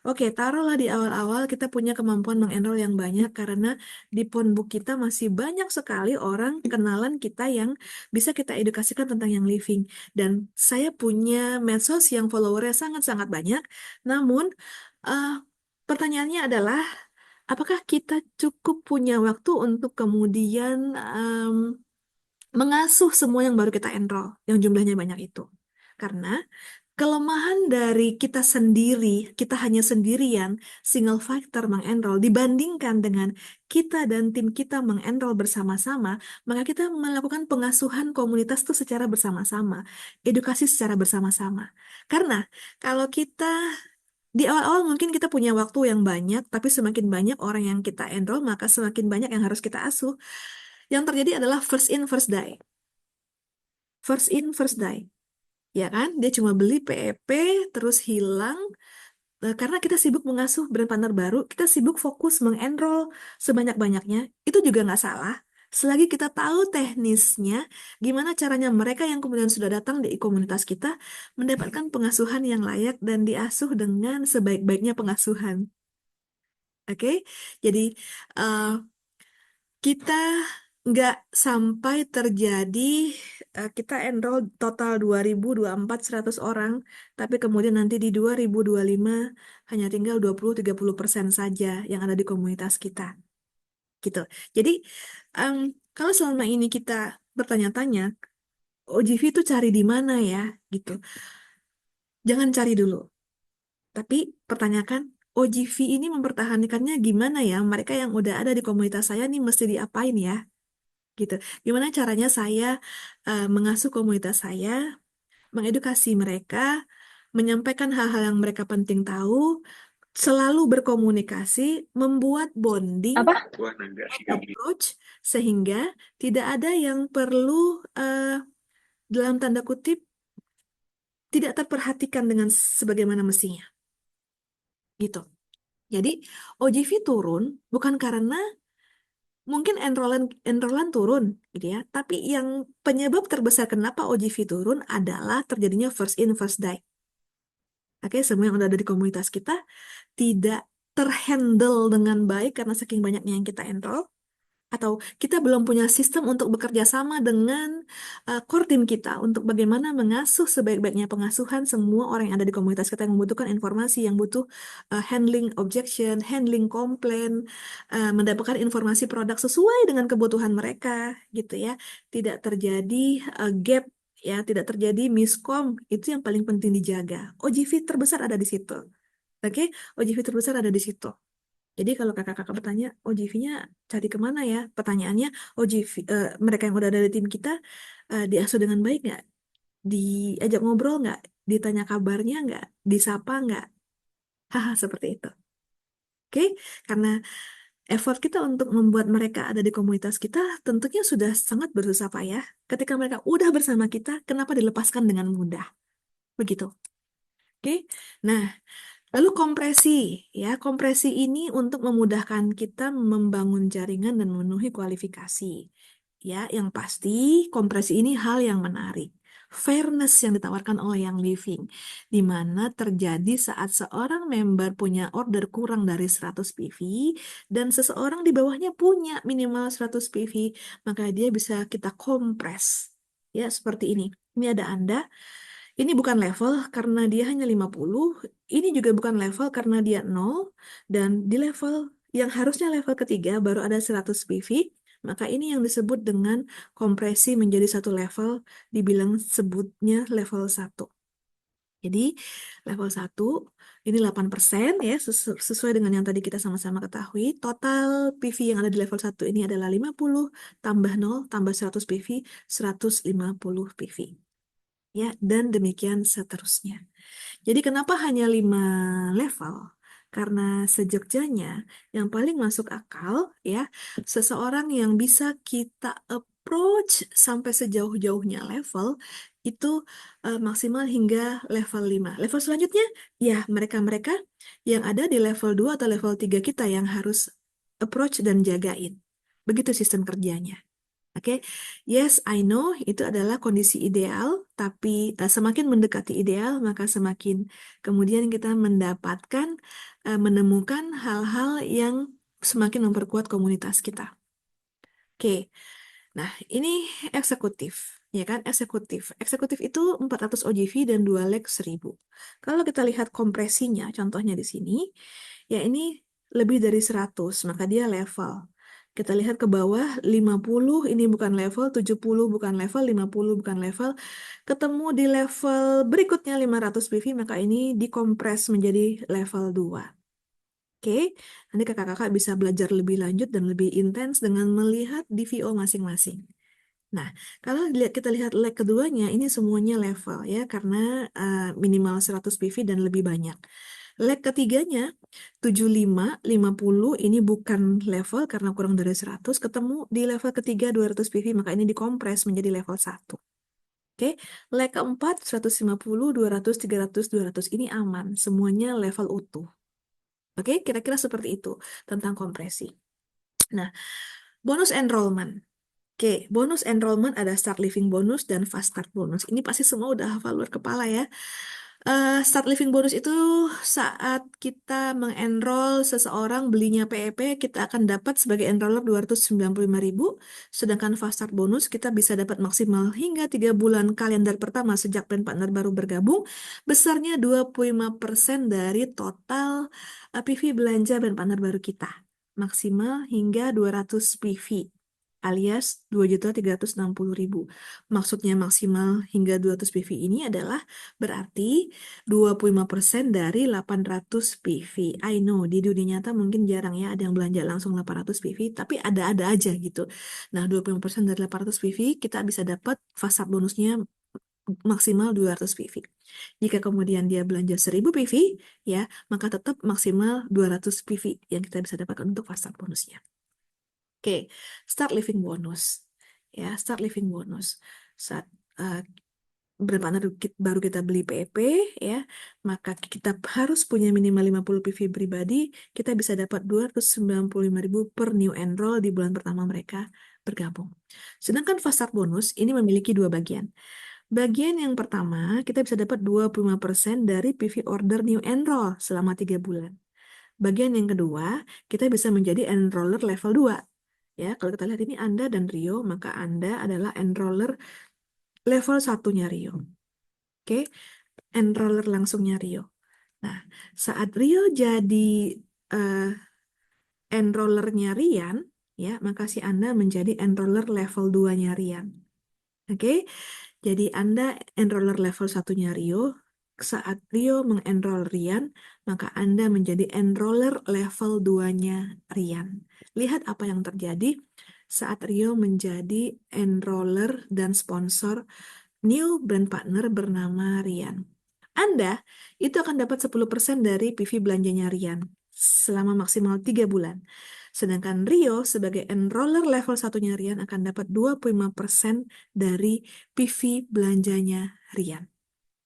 Oke, taruhlah di awal-awal kita punya kemampuan mengenroll yang banyak karena di phonebook kita masih banyak sekali orang kenalan kita yang bisa kita edukasikan tentang yang living. Dan saya punya medsos yang followernya sangat-sangat banyak. Namun, eh, pertanyaannya adalah, apakah kita cukup punya waktu untuk kemudian mengasuh semua yang baru kita enroll, yang jumlahnya banyak itu? Karena kelemahan dari kita sendiri, kita hanya sendirian, single factor mengenroll, dibandingkan dengan kita dan tim kita mengenroll bersama-sama, maka kita melakukan pengasuhan komunitas itu secara bersama-sama, edukasi secara bersama-sama. Karena kalau kita di awal-awal mungkin kita punya waktu yang banyak, tapi semakin banyak orang yang kita enroll, maka semakin banyak yang harus kita asuh. Yang terjadi adalah first in, first die. First in, first die. Ya kan? Dia cuma beli PEP, terus hilang. Karena kita sibuk mengasuh brand partner baru, kita sibuk fokus mengenroll sebanyak-banyaknya. Itu juga nggak salah. Selagi kita tahu teknisnya, gimana caranya mereka yang kemudian sudah datang di komunitas kita mendapatkan pengasuhan yang layak dan diasuh dengan sebaik-baiknya pengasuhan. Oke? Jadi, eh, kita nggak sampai terjadi kita enroll total 2024 100 orang, tapi kemudian nanti di 2025 hanya tinggal 20-30% saja yang ada di komunitas kita. Gitu. Jadi em, kalau selama ini kita bertanya-tanya, OGV itu cari di mana ya? Gitu. Jangan cari dulu, tapi pertanyakan OGV ini mempertahankannya gimana ya? Mereka yang udah ada di komunitas saya nih mesti diapain ya? Gitu. Gimana caranya saya mengasuh komunitas saya, mengedukasi mereka, menyampaikan hal-hal yang mereka penting tahu, selalu berkomunikasi, membuat bonding Apa? approach sehingga tidak ada yang perlu dalam tanda kutip tidak terperhatikan dengan sebagaimana mestinya. Gitu. Jadi OGV turun bukan karena mungkin enrollan turun gitu ya. Tapi yang penyebab terbesar kenapa OGV turun adalah terjadinya first in first die. Oke, semua yang udah ada di komunitas kita tidak terhandle dengan baik karena saking banyaknya yang kita enroll, atau kita belum punya sistem untuk bekerja sama dengan core team kita untuk bagaimana mengasuh sebaik-baiknya pengasuhan semua orang yang ada di komunitas kita yang membutuhkan informasi, yang butuh handling objection, handling komplain, mendapatkan informasi produk sesuai dengan kebutuhan mereka, gitu ya. Tidak terjadi gap, ya, tidak terjadi miskom, itu yang paling penting dijaga. OGV terbesar ada di situ. Oke, OGV terbesar ada di situ. Jadi kalau kakak-kakak bertanya, OGV-nya cari kemana ya? Pertanyaannya, OGV, mereka yang udah ada di tim kita, diasuh dengan baik nggak? Diajak ngobrol nggak? Ditanya kabarnya nggak? Disapa nggak? Haha, seperti itu. Oke, karena effort kita untuk membuat mereka ada di komunitas kita tentunya sudah sangat bersusah payah. Ketika mereka udah bersama kita, kenapa dilepaskan dengan mudah? Begitu. Oke, nah, lalu kompresi, ya, kompresi ini untuk memudahkan kita membangun jaringan dan memenuhi kualifikasi. Ya, yang pasti kompresi ini hal yang menarik. Fairness yang ditawarkan oleh Young Living, di mana terjadi saat seorang member punya order kurang dari 100 PV dan seseorang di bawahnya punya minimal 100 PV, maka dia bisa kita kompres. Ya, seperti ini. Ini ada Anda. Ini bukan level karena dia hanya 50, ini juga bukan level karena dia 0, dan di level yang harusnya level ketiga baru ada 100 PV, maka ini yang disebut dengan kompresi menjadi satu level, dibilang sebutnya level satu. Jadi level satu ini 8% ya, sesuai dengan yang tadi kita sama-sama ketahui. Total PV yang ada di level satu ini adalah 50 tambah 0 tambah 100 PV, 150 PV. Ya, dan demikian seterusnya. Jadi kenapa hanya 5 level? Karena sejogjanya yang paling masuk akal ya, seseorang yang bisa kita approach sampai sejauh-jauhnya level itu maksimal hingga level 5. Level selanjutnya ya mereka-mereka yang ada di level 2 atau level 3 kita yang harus approach dan jagain. Begitu sistem kerjanya. Oke, yes, I know itu adalah kondisi ideal, tapi semakin mendekati ideal, maka semakin kemudian kita mendapatkan, menemukan hal-hal yang semakin memperkuat komunitas kita. Oke, nah ini eksekutif, ya kan? Eksekutif. Eksekutif itu 400 OGV dan 2 leg 1000. Kalau kita lihat kompresinya, contohnya di sini, ya ini lebih dari 100, maka dia level. Kita lihat ke bawah, 50 ini bukan level, 70 bukan level, 50 bukan level. Ketemu di level berikutnya 500 PV, maka ini dikompres menjadi level 2. Oke, nanti kakak-kakak bisa belajar lebih lanjut dan lebih intens dengan melihat DVO masing-masing. Nah, kalau kita lihat leg keduanya, ini semuanya level ya, karena minimal 100 PV dan lebih banyak. Leg ketiganya 75, 50 ini bukan level karena kurang dari 100, ketemu di level ketiga 200 PV, maka ini dikompres menjadi level 1. Oke, leg keempat 150, 200, 300, 200 ini aman, semuanya level utuh. Oke, kira-kira seperti itu tentang kompresi. Nah, bonus enrollment. Oke, bonus enrollment ada start living bonus dan fast start bonus. Ini pasti semua udah hafal luar kepala ya. Start living bonus itu saat kita mengenroll seseorang belinya PEP, kita akan dapat sebagai enroller 295.000. Sedangkan fast start bonus kita bisa dapat maksimal hingga 3 bulan kalender pertama sejak brand partner baru bergabung. Besarnya 25% dari total PV belanja brand partner baru kita. Maksimal hingga 200 PV alias 2.360.000. Maksudnya maksimal hingga 200 PV ini adalah berarti 25% dari 800 PV. I know, di dunia nyata mungkin jarang ya ada yang belanja langsung 800 PV, tapi ada-ada aja gitu. Nah, 25% dari 800 PV, kita bisa dapat fast bonusnya maksimal 200 PV. Jika kemudian dia belanja 1000 PV, ya, maka tetap maksimal 200 PV yang kita bisa dapatkan untuk fast bonusnya. Oke, start living bonus. Ya, start living bonus. Saat uh, bermana baru kita beli PEP ya, maka kita harus punya minimal 50 PV pribadi, kita bisa dapat 295.000 per new enroll di bulan pertama mereka bergabung. Sedangkan fast start bonus ini memiliki dua bagian. Bagian yang pertama, kita bisa dapat 25% dari PV order new enroll selama 3 bulan. Bagian yang kedua, kita bisa menjadi enroller level 2. Ya, kalau kita lihat ini Anda dan Rio, maka Anda adalah enroller level satunya Rio. Oke, enroller langsungnya Rio. Nah, saat Rio jadi eh, enrollernya Rian, ya, maka si Anda menjadi enroller level 2-nya Rian. Oke, jadi Anda enroller level satunya Rio. Saat Rio mengenroll Rian, maka Anda menjadi enroller level 2-nya Rian. Lihat apa yang terjadi saat Rio menjadi enroller dan sponsor new brand partner bernama Rian. Anda itu akan dapat 10% dari PV belanjanya Rian selama maksimal 3 bulan. Sedangkan Rio sebagai enroller level satunya Rian akan dapat 25% dari PV belanjanya Rian.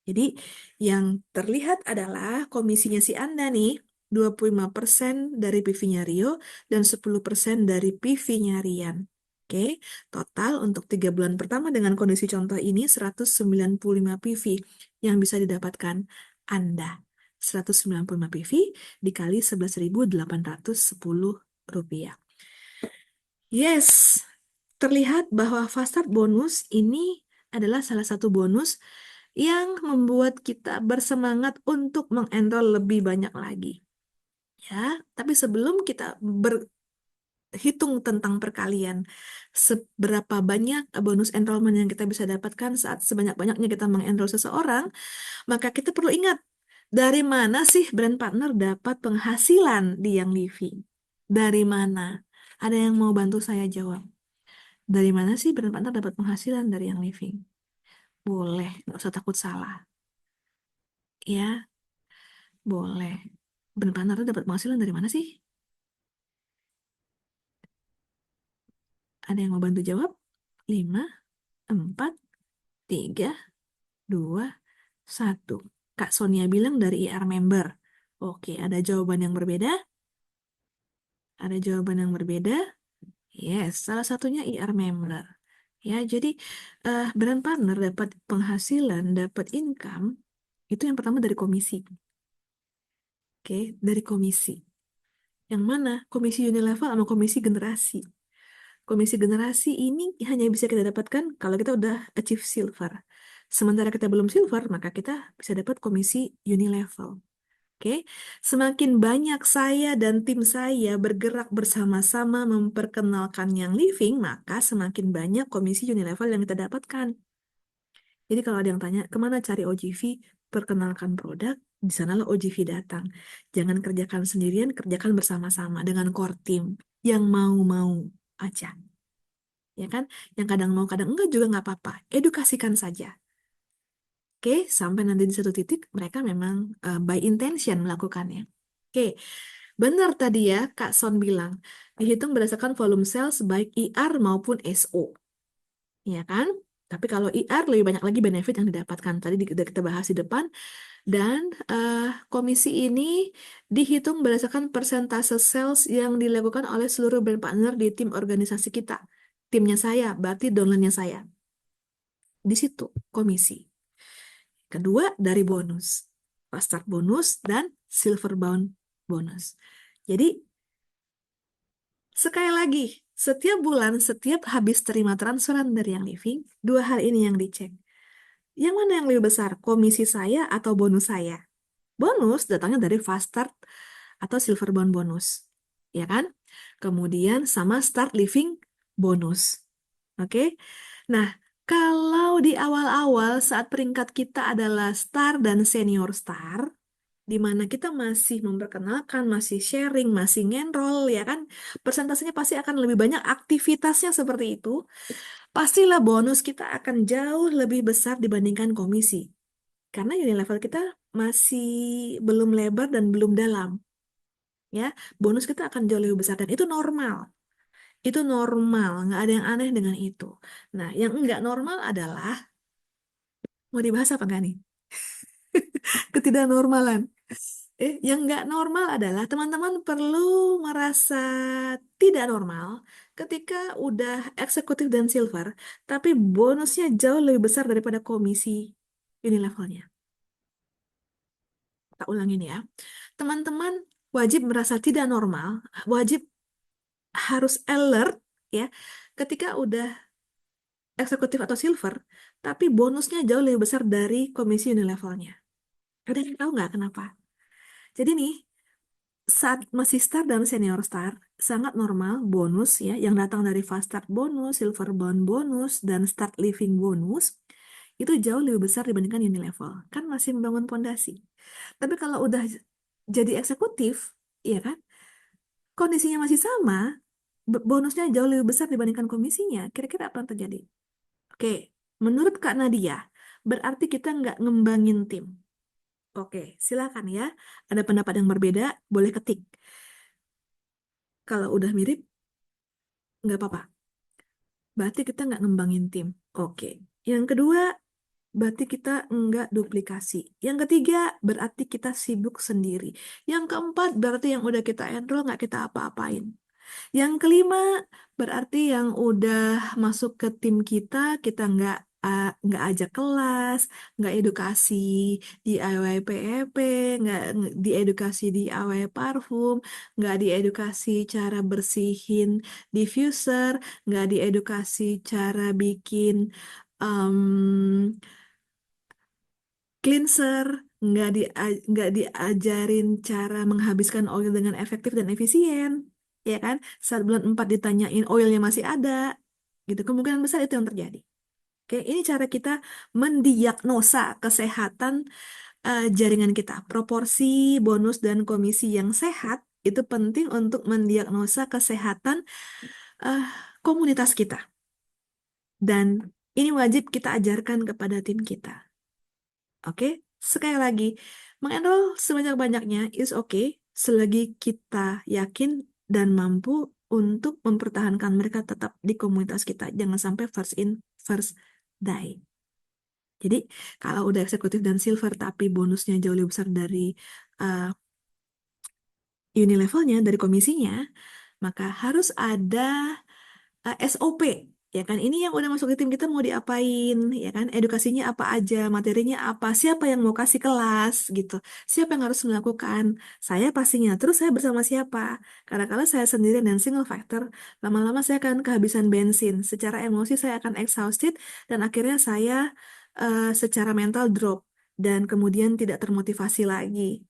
Jadi yang terlihat adalah komisinya si Anda nih, 25% dari PV-nya Rio dan 10% dari PV-nya Rian. Oke, total untuk 3 bulan pertama dengan kondisi contoh ini 195 PV yang bisa didapatkan Anda. 195 PV dikali 11.810 rupiah. Yes, terlihat bahwa fast start bonus ini adalah salah satu bonus yang membuat kita bersemangat untuk mengenroll lebih banyak lagi. Ya, tapi sebelum kita berhitung tentang perkalian seberapa banyak bonus enrollment yang kita bisa dapatkan saat sebanyak-banyaknya kita mengenroll seseorang, maka kita perlu ingat dari mana sih brand partner dapat penghasilan di Yang Living? Dari mana? Ada yang mau bantu saya jawab? Dari mana sih brand partner dapat penghasilan dari Yang Living? Boleh, nggak usah takut salah. Ya, boleh. Brand partner dapat penghasilan dari mana sih? Ada yang mau bantu jawab? 5, 4, 3, 2, 1. Kak Sonia bilang dari IR member. Oke, ada jawaban yang berbeda? Ada jawaban yang berbeda? Yes, salah satunya IR member. Ya, jadi brand partner dapat penghasilan, dapat income, itu yang pertama dari komisi. Oke, dari komisi. Yang mana? Komisi Unilevel sama komisi generasi. Komisi generasi ini hanya bisa kita dapatkan kalau kita udah achieve silver. Sementara kita belum silver, maka kita bisa dapat komisi unilevel. Oke, semakin banyak saya dan tim saya bergerak bersama-sama memperkenalkan yang living, maka semakin banyak komisi unilevel yang kita dapatkan. Jadi kalau ada yang tanya, kemana cari OGV? Perkenalkan produk, di sanalah OGV datang. Jangan kerjakan sendirian, kerjakan bersama-sama dengan core team yang mau-mau aja. Ya kan? Yang kadang mau, kadang enggak juga nggak apa-apa. Edukasikan saja. Oke, sampai nanti di satu titik mereka memang by intention melakukannya. Oke, benar tadi ya Kak Son bilang, dihitung berdasarkan volume sales baik IR maupun SO. Ya kan? Tapi kalau IR lebih banyak lagi benefit yang didapatkan. Tadi udah kita bahas di depan. Dan komisi ini dihitung berdasarkan persentase sales yang dilakukan oleh seluruh brand partner di tim organisasi kita. Timnya saya, berarti downline-nya saya. Di situ komisi. Kedua dari bonus. Fast start bonus dan silver bound bonus. Jadi sekali lagi, setiap bulan, setiap habis terima transferan dari yang living, dua hal ini yang dicek. Yang mana yang lebih besar, komisi saya atau bonus saya? Bonus datangnya dari fast start atau silver bond bonus, ya kan? Kemudian sama start living bonus. Oke? Nah, kalau di awal-awal saat peringkat kita adalah star dan senior star, di mana kita masih memperkenalkan, masih sharing, masih ngenroll, ya kan? Persentasenya pasti akan lebih banyak aktivitasnya seperti itu. Pastilah bonus kita akan jauh lebih besar dibandingkan komisi. Karena unit level kita masih belum lebar dan belum dalam. Ya, bonus kita akan jauh lebih besar dan itu normal. Itu normal, nggak ada yang aneh dengan itu. Nah, yang nggak normal adalah, mau dibahas apa nggak nih? Ketidaknormalan. Yang nggak normal adalah teman-teman perlu merasa tidak normal ketika udah eksekutif dan silver, tapi bonusnya jauh lebih besar daripada komisi ini levelnya. Tak ulangin ya. Teman-teman wajib merasa tidak normal, wajib harus alert ya ketika udah eksekutif atau silver, tapi bonusnya jauh lebih besar dari komisi uni levelnya. Ada yang tahu nggak kenapa? Jadi nih, saat masih star dan senior star, sangat normal bonus ya, yang datang dari fast start bonus, silver bond bonus, dan start living bonus, itu jauh lebih besar dibandingkan uni level. Kan masih membangun pondasi. Tapi kalau udah jadi eksekutif, ya kan, kondisinya masih sama, bonusnya jauh lebih besar dibandingkan komisinya. Kira-kira apa yang terjadi? Oke, menurut Kak Nadia, berarti kita nggak ngembangin tim. Oke, silakan ya. Ada pendapat yang berbeda, boleh ketik. Kalau udah mirip, nggak apa-apa. Berarti kita nggak ngembangin tim. Oke. Yang kedua, berarti kita nggak duplikasi. Yang ketiga, berarti kita sibuk sendiri. Yang keempat, berarti yang udah kita enroll nggak kita apa-apain. Yang kelima, berarti yang udah masuk ke tim kita, kita nggak ajak kelas, nggak edukasi DIY PEP, nggak diedukasi DIY parfum, nggak diedukasi cara bersihin diffuser, nggak diedukasi cara bikin em, cleanser, nggak diajarin cara menghabiskan oil dengan efektif dan efisien, ya kan? Saat bulan 4 ditanyain oilnya masih ada, gitu. Kemungkinan besar itu yang terjadi. Oke, ini cara kita mendiagnosa kesehatan jaringan kita. Proporsi bonus dan komisi yang sehat itu penting untuk mendiagnosa kesehatan eh, komunitas kita. Dan ini wajib kita ajarkan kepada tim kita. Oke, sekali lagi, mengenrol sebanyak-banyaknya is okay selagi kita yakin dan mampu untuk mempertahankan mereka tetap di komunitas kita. Jangan sampai first in, first die. Jadi, kalau udah eksekutif dan silver tapi bonusnya jauh lebih besar dari uh, uni levelnya, dari komisinya, maka harus ada SOP, ya kan? Ini yang udah masuk ke tim kita mau diapain, ya kan? Edukasinya apa aja, materinya apa, siapa yang mau kasih kelas gitu, siapa yang harus melakukan, saya pastinya. Terus saya bersama siapa? Karena kalau saya sendirian dan single factor, lama-lama saya akan kehabisan bensin. Secara emosi saya akan exhausted dan akhirnya saya secara mental drop dan kemudian tidak termotivasi lagi.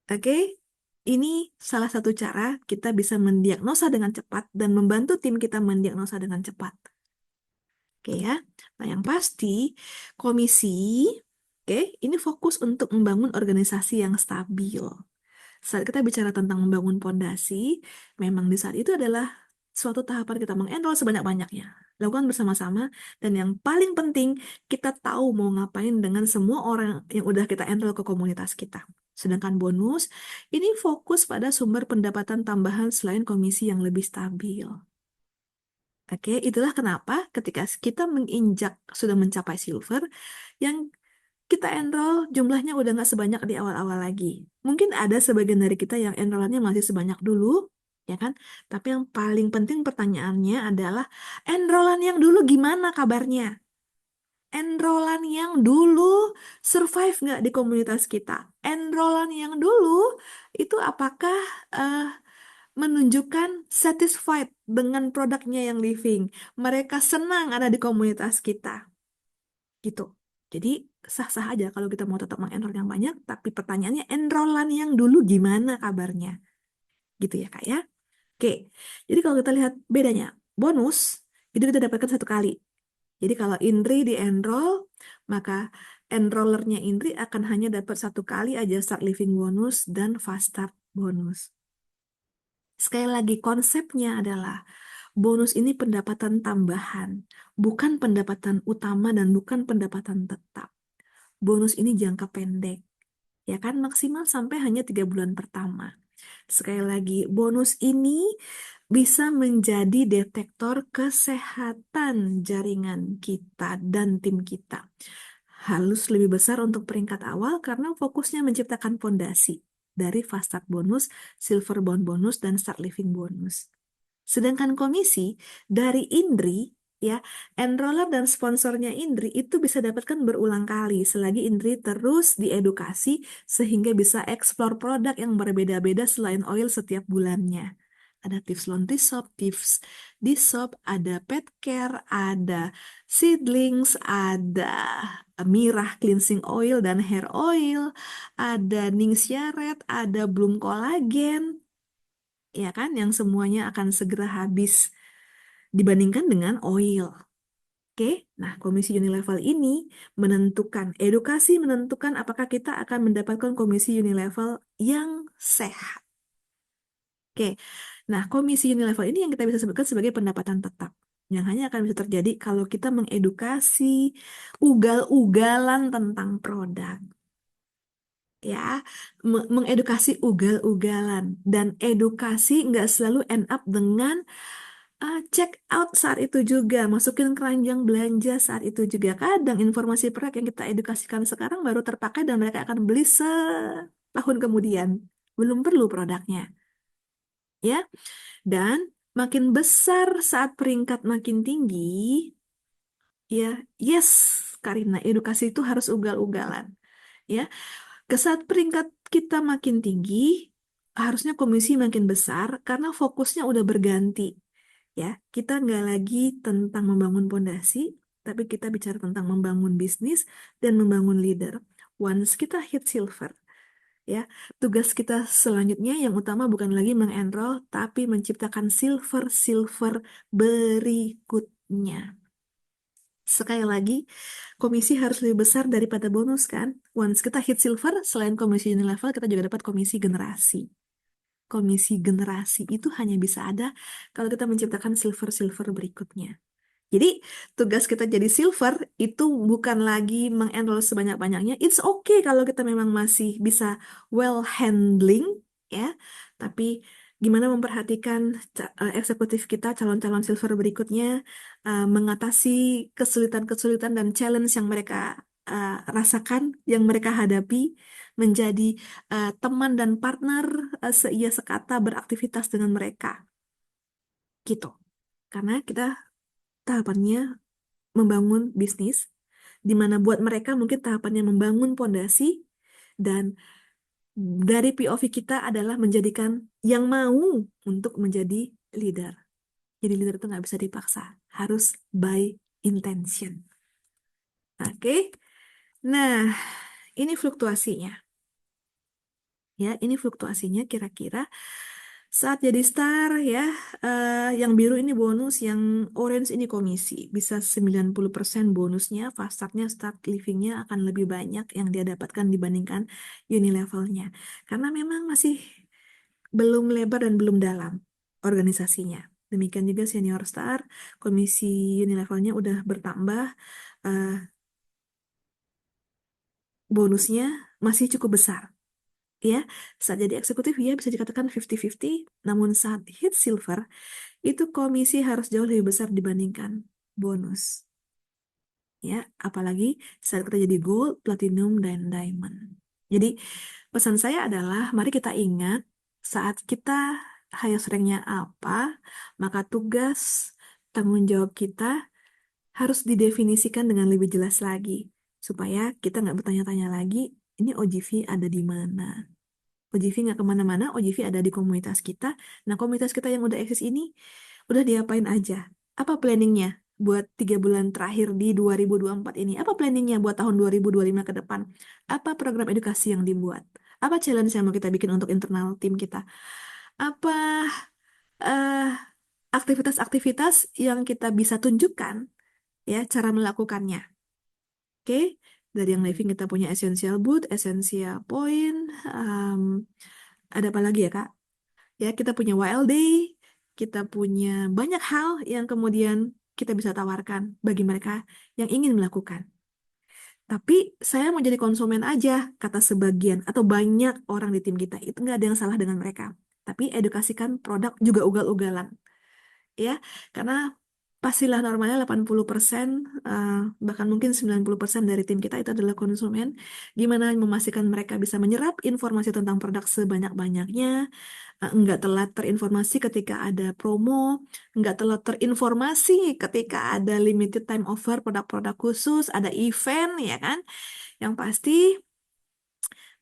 Oke, ini salah satu cara kita bisa mendiagnosa dengan cepat dan membantu tim kita mendiagnosa dengan cepat. Oke ya. Nah, yang pasti komisi, oke, ini fokus untuk membangun organisasi yang stabil. Saat kita bicara tentang membangun pondasi, memang di saat itu adalah suatu tahapan kita mengenrol sebanyak-banyaknya. Lakukan bersama-sama, dan yang paling penting, kita tahu mau ngapain dengan semua orang yang udah kita enroll ke komunitas kita. Sedangkan bonus, ini fokus pada sumber pendapatan tambahan selain komisi yang lebih stabil. Oke, itulah kenapa ketika kita menginjak sudah mencapai silver, yang kita enroll jumlahnya udah nggak sebanyak di awal-awal lagi. Mungkin ada sebagian dari kita yang enrollannya masih sebanyak dulu, ya kan? Tapi yang paling penting pertanyaannya adalah enrollan yang dulu gimana kabarnya? Enrollan yang dulu survive nggak di komunitas kita? Enrollan yang dulu itu apakah eh, menunjukkan satisfied dengan produknya yang living? Mereka senang ada di komunitas kita gitu. Jadi sah-sah aja kalau kita mau tetap mengenroll yang banyak, tapi pertanyaannya enrollan yang dulu gimana kabarnya? Gitu ya Kak ya. Oke, jadi kalau kita lihat bedanya, bonus itu kita dapatkan satu kali. Jadi kalau Indri di enroll, maka enrollernya Indri akan hanya dapat satu kali aja start living bonus dan fast start bonus. Sekali lagi konsepnya adalah bonus ini pendapatan tambahan, bukan pendapatan utama dan bukan pendapatan tetap. Bonus ini jangka pendek, ya kan maksimal sampai hanya 3 bulan pertama. Sekali lagi, bonus ini bisa menjadi detektor kesehatan jaringan kita dan tim kita. Halus lebih besar untuk peringkat awal karena fokusnya menciptakan fondasi dari fast start bonus, silver bond bonus, dan start living bonus. Sedangkan komisi dari Indri, ya, enroller dan sponsornya Indri itu bisa dapatkan berulang kali selagi Indri terus diedukasi sehingga bisa eksplor produk yang berbeda-beda selain oil setiap bulannya. Ada tips laundry soap, tips di soap, ada pet care, ada seedlings, ada Mirah cleansing oil dan hair oil, ada Ningxia Red, ada Bloom Collagen, ya kan, yang semuanya akan segera habis dibandingkan dengan oil. Oke, nah komisi unilevel ini menentukan, edukasi menentukan apakah kita akan mendapatkan komisi unilevel yang sehat. Oke, nah komisi unilevel ini yang kita bisa sebutkan sebagai pendapatan tetap, yang hanya akan bisa terjadi kalau kita mengedukasi ugal-ugalan tentang produk. Ya, mengedukasi ugal-ugalan, dan edukasi nggak selalu end up dengan check out saat itu juga, masukin keranjang belanja saat itu juga. Kadang informasi produk yang kita edukasikan sekarang baru terpakai dan mereka akan beli setahun kemudian. Belum perlu produknya, ya. Dan makin besar saat peringkat makin tinggi, ya, yes, Karina, edukasi itu harus ugal-ugalan. Ya, ke saat peringkat kita makin tinggi, harusnya komisi makin besar karena fokusnya udah berganti. Ya, kita nggak lagi tentang membangun pondasi, tapi kita bicara tentang membangun bisnis dan membangun leader. Once kita hit silver, ya, tugas kita selanjutnya yang utama bukan lagi mengenroll, tapi menciptakan silver-silver berikutnya. Sekali lagi, komisi harus lebih besar daripada bonus kan? Once kita hit silver, selain komisi unilevel, kita juga dapat komisi generasi. Komisi generasi itu hanya bisa ada kalau kita menciptakan silver-silver berikutnya. Jadi tugas kita jadi silver itu bukan lagi mengenroll sebanyak-banyaknya. It's okay kalau kita memang masih bisa well handling, ya. Tapi gimana memperhatikan eksekutif kita, calon-calon silver berikutnya, mengatasi kesulitan-kesulitan dan challenge yang mereka rasakan, yang mereka hadapi, menjadi teman dan partner seia sekata beraktivitas dengan mereka, gitu. Karena kita tahapannya membangun bisnis, di mana buat mereka mungkin tahapannya membangun pondasi, dan dari POV kita adalah menjadikan yang mau untuk menjadi leader. Jadi leader itu nggak bisa dipaksa, harus by intention. Oke, nah ini fluktuasinya. Ya, ini fluktuasinya kira-kira saat jadi star ya, yang biru ini bonus, yang orange ini komisi. Bisa 90% bonusnya, fast startnya, start livingnya akan lebih banyak yang dia dapatkan dibandingkan unilevelnya. Karena memang masih belum lebar dan belum dalam organisasinya. Demikian juga Senior Star, komisi unilevelnya udah bertambah, eh, bonusnya masih cukup besar. Ya, saat jadi eksekutif ya bisa dikatakan 50-50, namun saat hit silver, itu komisi harus jauh lebih besar dibandingkan bonus. Ya, apalagi saat kita jadi gold, platinum, dan diamond. Jadi, pesan saya adalah mari kita ingat saat kita highest ranknya apa, maka tugas tanggung jawab kita harus didefinisikan dengan lebih jelas lagi supaya kita nggak bertanya-tanya lagi ini OGV ada di mana. OGV nggak kemana-mana, OGV ada di komunitas kita. Nah, komunitas kita yang udah eksis ini udah diapain aja? Apa planningnya buat 3 bulan terakhir di 2024 ini? Apa planningnya buat tahun 2025 ke depan? Apa program edukasi yang dibuat? Apa challenge yang mau kita bikin untuk internal tim kita? Apa eh, aktivitas-aktivitas yang kita bisa tunjukkan ya cara melakukannya? Oke, dari yang living kita punya essential boot, essential point, um, ada apa lagi ya Kak? Ya, kita punya WLD, kita punya banyak hal yang kemudian kita bisa tawarkan bagi mereka yang ingin melakukan. Tapi saya mau jadi konsumen aja, kata sebagian atau banyak orang di tim kita. Itu nggak ada yang salah dengan mereka. Tapi edukasikan produk juga ugal-ugalan. Ya, karena pastilah normalnya 80%, eh, bahkan mungkin 90% dari tim kita itu adalah konsumen. Gimana memastikan mereka bisa menyerap informasi tentang produk sebanyak-banyaknya, nggak telat terinformasi ketika ada promo, nggak telat terinformasi ketika ada limited time offer produk-produk khusus, ada event, ya kan? Yang pasti,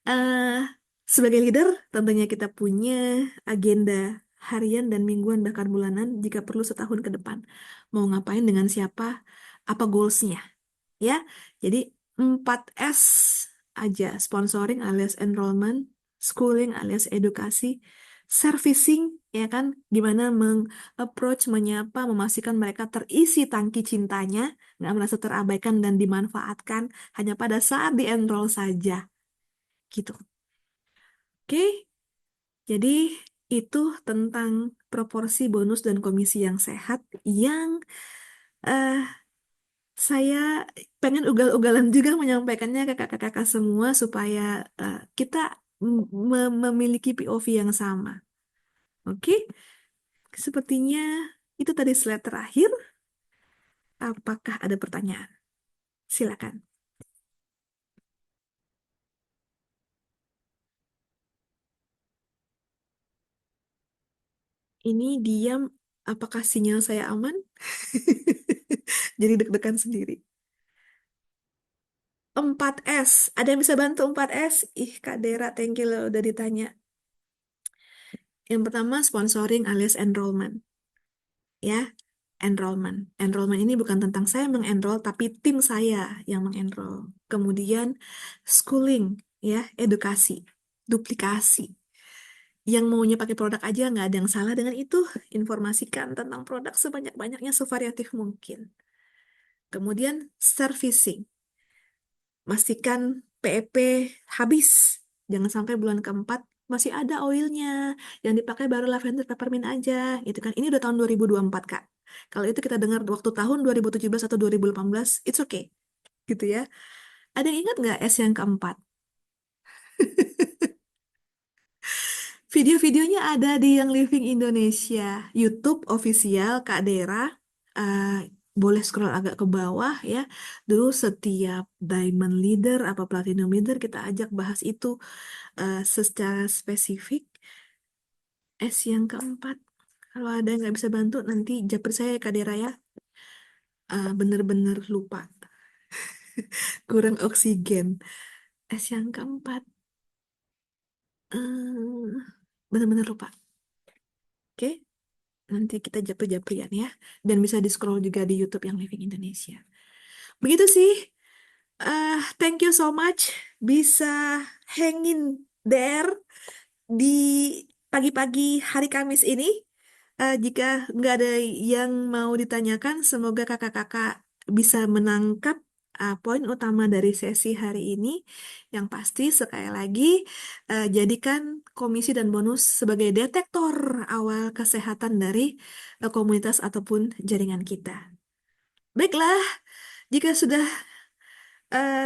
eh, sebagai leader, tentunya kita punya agenda harian dan mingguan bahkan bulanan jika perlu setahun ke depan. Mau ngapain dengan siapa, apa goalsnya, ya. Jadi 4S aja, sponsoring alias enrollment, schooling alias edukasi, servicing, ya kan, gimana meng-approach, menyapa, memastikan mereka terisi tangki cintanya, nggak merasa terabaikan dan dimanfaatkan hanya pada saat di-enroll saja, gitu. Oke, jadi itu tentang proporsi bonus dan komisi yang sehat yang eh, saya pengen ugal-ugalan juga menyampaikannya ke kakak-kakak semua supaya kita memiliki POV yang sama. Oke, sepertinya itu tadi slide terakhir. Apakah ada pertanyaan? Silakan. Ini diam, apakah sinyal saya aman? Jadi deg-degan sendiri. 4S, ada yang bisa bantu 4S? Ih, Kak Dera, thank you loh udah ditanya. Yang pertama, sponsoring alias enrollment. Ya, enrollment. Enrollment ini bukan tentang saya mengenroll, tapi tim saya yang mengenroll. Kemudian schooling, ya, edukasi, duplikasi. Yang maunya pakai produk aja nggak ada yang salah dengan itu. Informasikan tentang produk sebanyak-banyaknya, sevariatif mungkin. Kemudian servicing, pastikan PEP habis. Jangan sampai bulan keempat masih ada oilnya. Yang dipakai baru lavender peppermint aja, gitu kan. Ini udah tahun 2024, Kak. Kalau itu kita dengar waktu tahun 2017 atau 2018, it's okay, gitu ya. Ada yang ingat nggak S yang keempat? Video-videonya ada di Yang Living Indonesia, YouTube official Kak Dera. Eh, boleh scroll agak ke bawah ya. Dulu setiap Diamond Leader apa Platinum Leader kita ajak bahas itu secara spesifik. S yang keempat. Kalau ada yang nggak bisa bantu, nanti japri saya ya, Kak Dera ya. Bener-bener lupa. Kurang oksigen. S yang keempat. eh, Bener-bener lupa. Oke, nanti kita japri-japrian ya. Dan bisa di-scroll juga di YouTube Yang Living Indonesia. Begitu sih. Thank you so much. Bisa hangin there di pagi-pagi hari Kamis ini. Jika nggak ada yang mau ditanyakan, semoga kakak-kakak bisa menangkap poin utama dari sesi hari ini. Yang pasti sekali lagi jadikan komisi dan bonus sebagai detektor awal kesehatan dari komunitas ataupun jaringan kita. Baiklah, jika sudah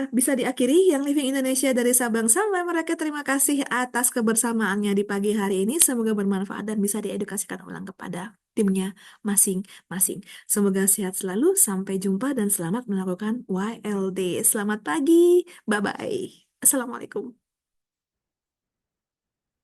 bisa diakhiri yang Living Indonesia dari Sabang sampai Merauke. Terima kasih atas kebersamaannya di pagi hari ini. Semoga bermanfaat dan bisa diedukasikan ulang kepada timnya masing-masing. Semoga sehat selalu. Sampai jumpa dan selamat melakukan YLD. Selamat pagi. Bye-bye. Assalamualaikum.